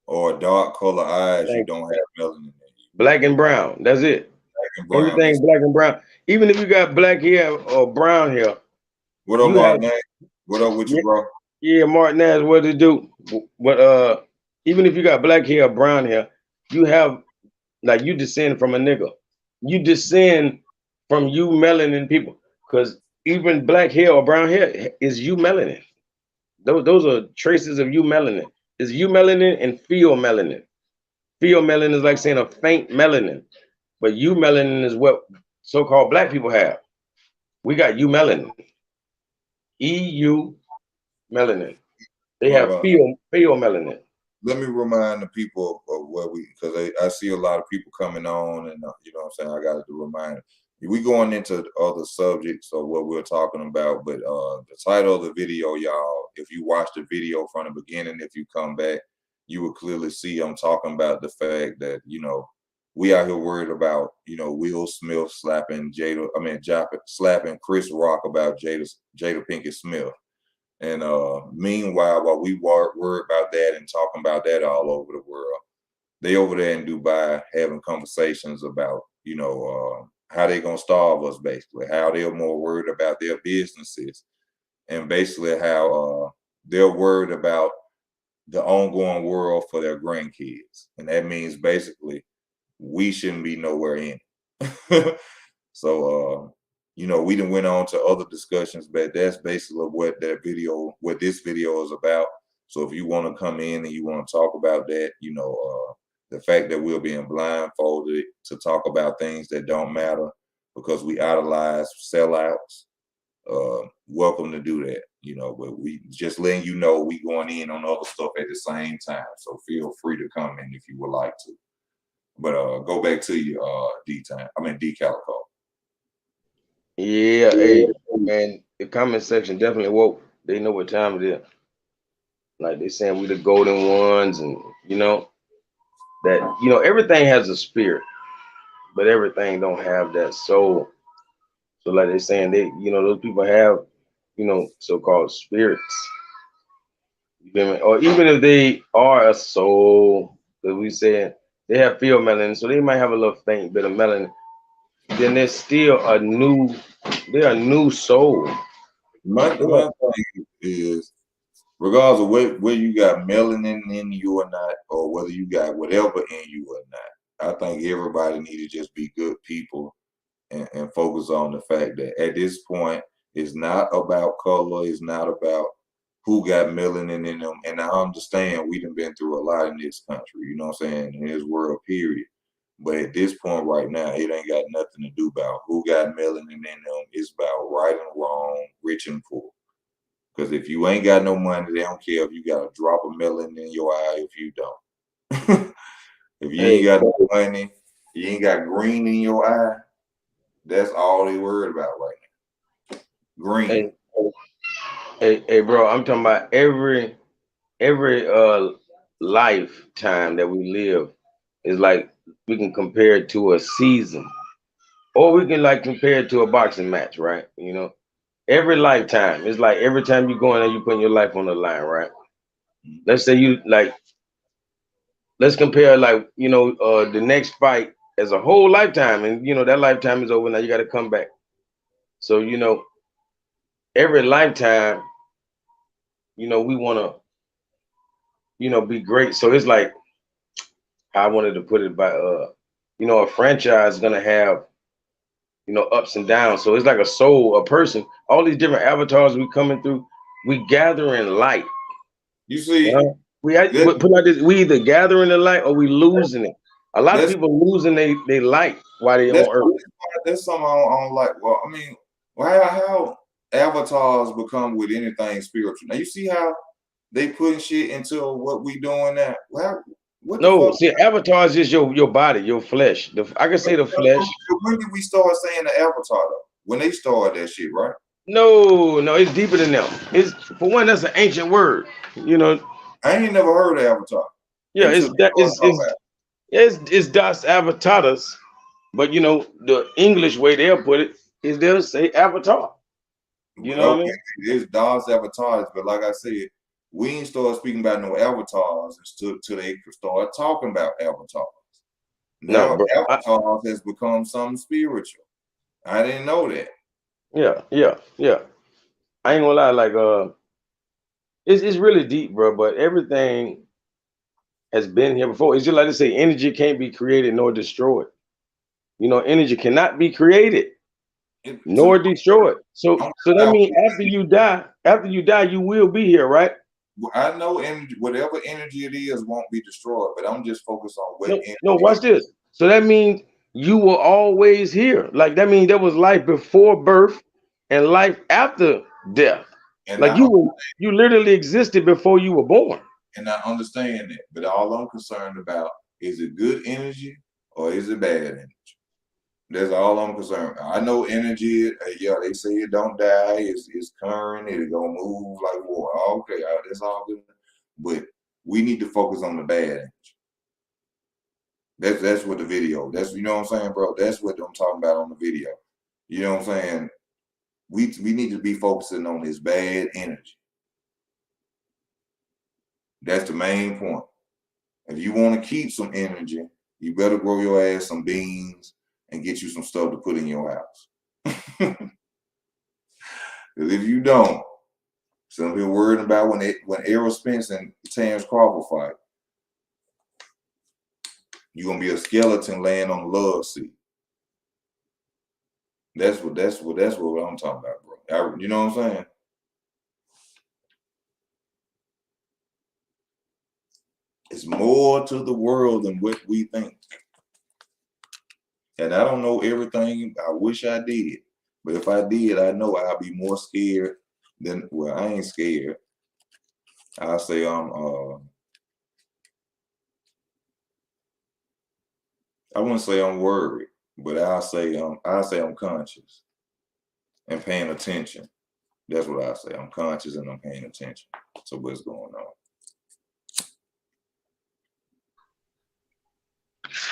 or dark color eyes, you don't have melanin in you. Black and brown. That's it. Black and brown. Everything black and brown. Even if you got black hair or brown hair. What up, Martin? What up with you, bro? Yeah, Martin, what to do? But even if you got black hair or brown hair, you have like you descend from a nigga. You descend from you melanin people. Because even black hair or brown hair is you melanin. Those are traces of you melanin. It's you melanin and pheomelanin. Pheomelanin is like saying a faint melanin. But you melanin is what so-called black people have. We got you melanin. EU melanin. They have pheomelanin. Let me remind the people of what because I see a lot of people coming on, and you know what I'm saying, I got to remind them. We going into other subjects of what we're talking about, but the title of the video, y'all, if you watch the video from the beginning, if you come back, you will clearly see I'm talking about the fact that, you know, we out here worried about, you know, Will Smith slapping slapping Chris Rock about Jada Pinkett Smith. And meanwhile, while we worried about that and talking about that all over the world, they over there in Dubai having conversations about, you know, how they gonna starve us, basically, how they're more worried about their businesses, and basically how they're worried about the ongoing world for their grandkids. And that means basically we shouldn't be nowhere in it. So you know, we done went on to other discussions, but that's basically what this video is about. So if you want to come in and you want to talk about that, you know, the fact that we're being blindfolded to talk about things that don't matter because we idolize sellouts, welcome to do that, you know, but we just letting you know we going in on other stuff at the same time. So feel free to come in if you would like to. But go back to you, D Calico. Yeah, hey, man, the comment section definitely woke. They know what time it is. Like they saying we the golden ones, and that everything has a spirit, but everything don't have that soul. So like they saying those people have so-called spirits. You feel me? Or even if they are a soul, that we said they have field melanin, so they might have a little faint bit of melanin. Then they're still they're a new soul. My thing is, regardless of where you got melanin in you or not, or whether you got whatever in you or not, I think everybody need to just be good people and focus on the fact that at this point, it's not about color, it's not about who got melanin in them. And I understand we done been through a lot in this country, you know what I'm saying, in this world, period. But at this point right now, it ain't got nothing to do about who got melanin in them. It's about right and wrong, rich and poor. Because if you ain't got no money, they don't care if you got a drop of melanin in your eye if you don't. If you ain't Hey, got no money, you ain't got green in your eye, that's all they worried about right now. Green. hey, hey, bro, I'm talking about every lifetime that we live is like we can compare it to a season, or we can like compare it to a boxing match, right? Every lifetime, it's like every time you go in there, you putting your life on the line, right? Let's say let's compare the next fight as a whole lifetime, and that lifetime is over. Now you got to come back. So every lifetime, we want to be great. So it's like I wanted to put it by a franchise is gonna have ups and downs. So it's like a soul, a person. All these different avatars we coming through, we gather in light. You see, Put out this, we either gathering the light or we losing it. A lot of that's people losing they light while they that's on Earth. that's something I don't like. Well, I mean, how avatars become with anything spiritual. Now you see how they putting shit into what we doing now. Well, what the No, fuck? see, avatar is just your body, your flesh. I can say the flesh. When did we start saying the avatar though? When they started that shit, right? No, it's deeper than them. It's for one, that's an ancient word. I ain't never heard of avatar Yeah, until it's they that started talking about it's das avataras, but the English way they'll put it is they'll say avatar. it. You But know what I okay, mean? there's DOS avatars, but like I said, we ain't start speaking about no avatars until they start talking about avatars. No, Now bro. avatars has become something spiritual. I didn't know that. Yeah. I ain't gonna lie, like it's really deep, bro. But everything has been here before. It's just like they say, energy can't be created nor destroyed. Energy cannot be created To me, nor destroyed. So I'm so that about means after you die, you will be here, right? I know energy, whatever energy it is won't be destroyed, but I'm just focused on what No, energy. watch this. So that means you were always here. Like that means there was life before birth and life after death. And Like I you literally existed before you were born. and I understand that, but all I'm concerned about is it good energy or is it bad energy? That's all I'm concerned. I know energy. Yeah, they say it don't die. It's current. It gonna move like water. Okay, that's all good. But we need to focus on the bad energy. That's what the video. That's you know what I'm saying, bro. That's what I'm talking about on the video. You know what I'm saying? We need to be focusing on this bad energy. That's the main point. If you want to keep some energy, you better grow your ass some beans and get you some stuff to put in your house. Because if you don't, some people worried about when Errol Spence and Terrence Crawford fight, you're gonna be a skeleton laying on the love seat. That's what I'm talking about, bro. You know what I'm saying? It's more to the world than what we think. And I don't know everything. I wish I did. But if I did, I know I'd be more scared than well, I ain't scared. I say I wouldn't say I'm worried, but I say I'm conscious. and paying attention. That's what I say. I'm conscious and I'm paying attention to what's going on.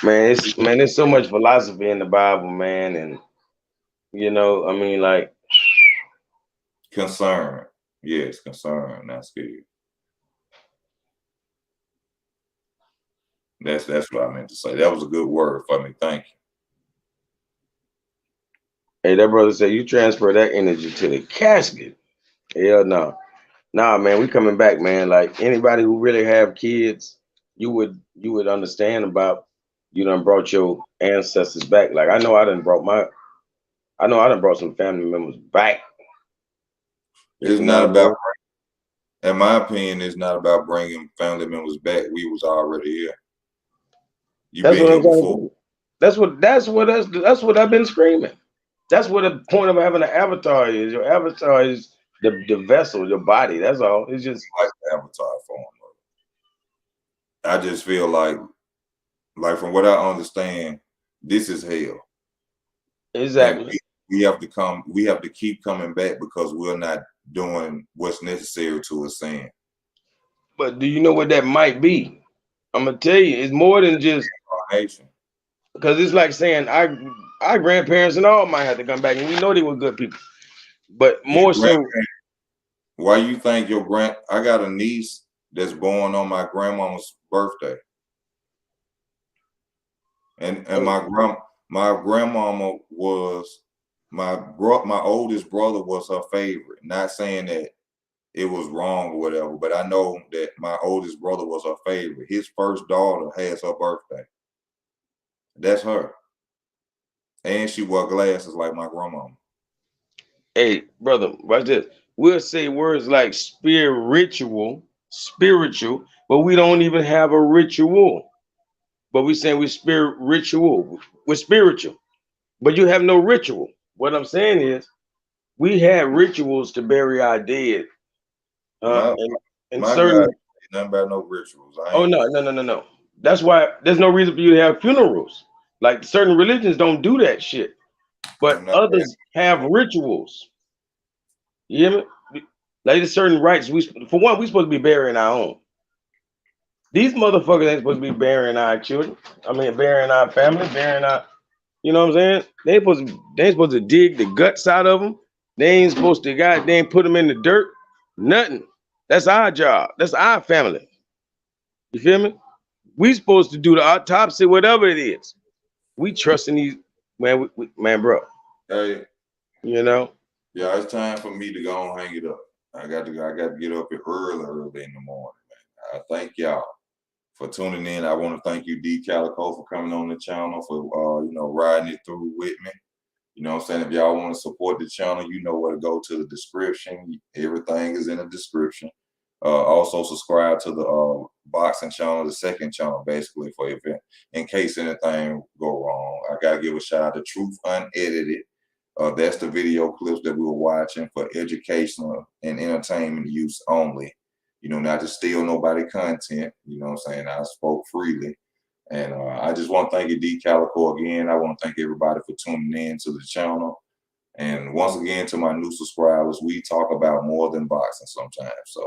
Man, there's so much philosophy in the Bible, man, and you know, I mean, like Concern. Yes, concern, not scared. That's what I meant to say. That was a good word for me. Thank you. hey, that brother said you transfer that energy to the casket. Hell no. Nah, man, we coming back, man. Like anybody who really have kids, you would understand about you done brought your ancestors back. Like I know I done brought some family members back. It's You know not what I about, mean? in my opinion, it's not about bringing family members back. We was already here. You've That's been what here I'm trying to before. do. That's what I've been screaming. That's what the point of having an avatar is. Your avatar is the vessel, your body. That's all. It's just Like the avatar form. I just feel like from what I understand, this is hell. And exactly. we have to keep coming back because we're not doing what's necessary to ascend. But do you know what that might be? I'm gonna tell you, it's more than just Nation. because it's like saying our grandparents and all might have to come back, and we know they were good people. But more so, Why you think I got a niece that's born on my grandmama's birthday. And my grandmama was my oldest brother was her favorite. Not saying that it was wrong or whatever, but I know that my oldest brother was her favorite. His first daughter has her birthday. That's her. And she wore glasses like my grandmama. hey, brother, watch this. We'll say words like spiritual, but we don't even have a ritual. But we saying we're we're spiritual, but you have no ritual. What I'm saying is, we had rituals to bury our dead. My And my God, certain. ain't nothing about no rituals. Oh no. That's why there's no reason for you to have funerals. Like certain religions don't do that shit, but I'm not others have rituals. You hear me? Like there's certain rites. For one, we supposed to be burying our own. These motherfuckers ain't supposed to be burying our children. I mean, burying our family, burying our. You know what I'm saying? They ain't supposed to dig the guts out of them. They ain't supposed to goddamn put them in the dirt. Nothing. That's our job. That's our family. You feel me? We supposed to do the autopsy, whatever it is. We trusting these man, man, bro. Hey, You know. yeah, it's time for me to go and hang it up. I got to get up early in the morning, man. I thank y'all for tuning in. I want to thank you, D Calico, for coming on the channel, for riding it through with me. You know what I'm saying? If y'all want to support the channel, you know where to go to the description. Everything is in the description. Also subscribe to the boxing channel, the second channel, basically, for if in case anything go wrong. I gotta give a shout out to Truth Unedited. That's the video clips that we were watching for educational and entertainment use only. You know, not to steal nobody content. You know what I'm saying? I spoke freely. And I just want to thank you, D Calico, again. I want to thank everybody for tuning in to the channel. And once again, to my new subscribers, we talk about more than boxing sometimes. So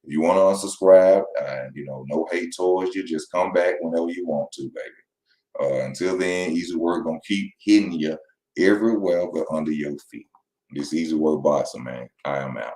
if you want to unsubscribe, and no hate towards you, just come back whenever you want to, baby. Until then, Easy Work gonna keep hitting you everywhere but under your feet. This Easy Work Boxing, man. I am out.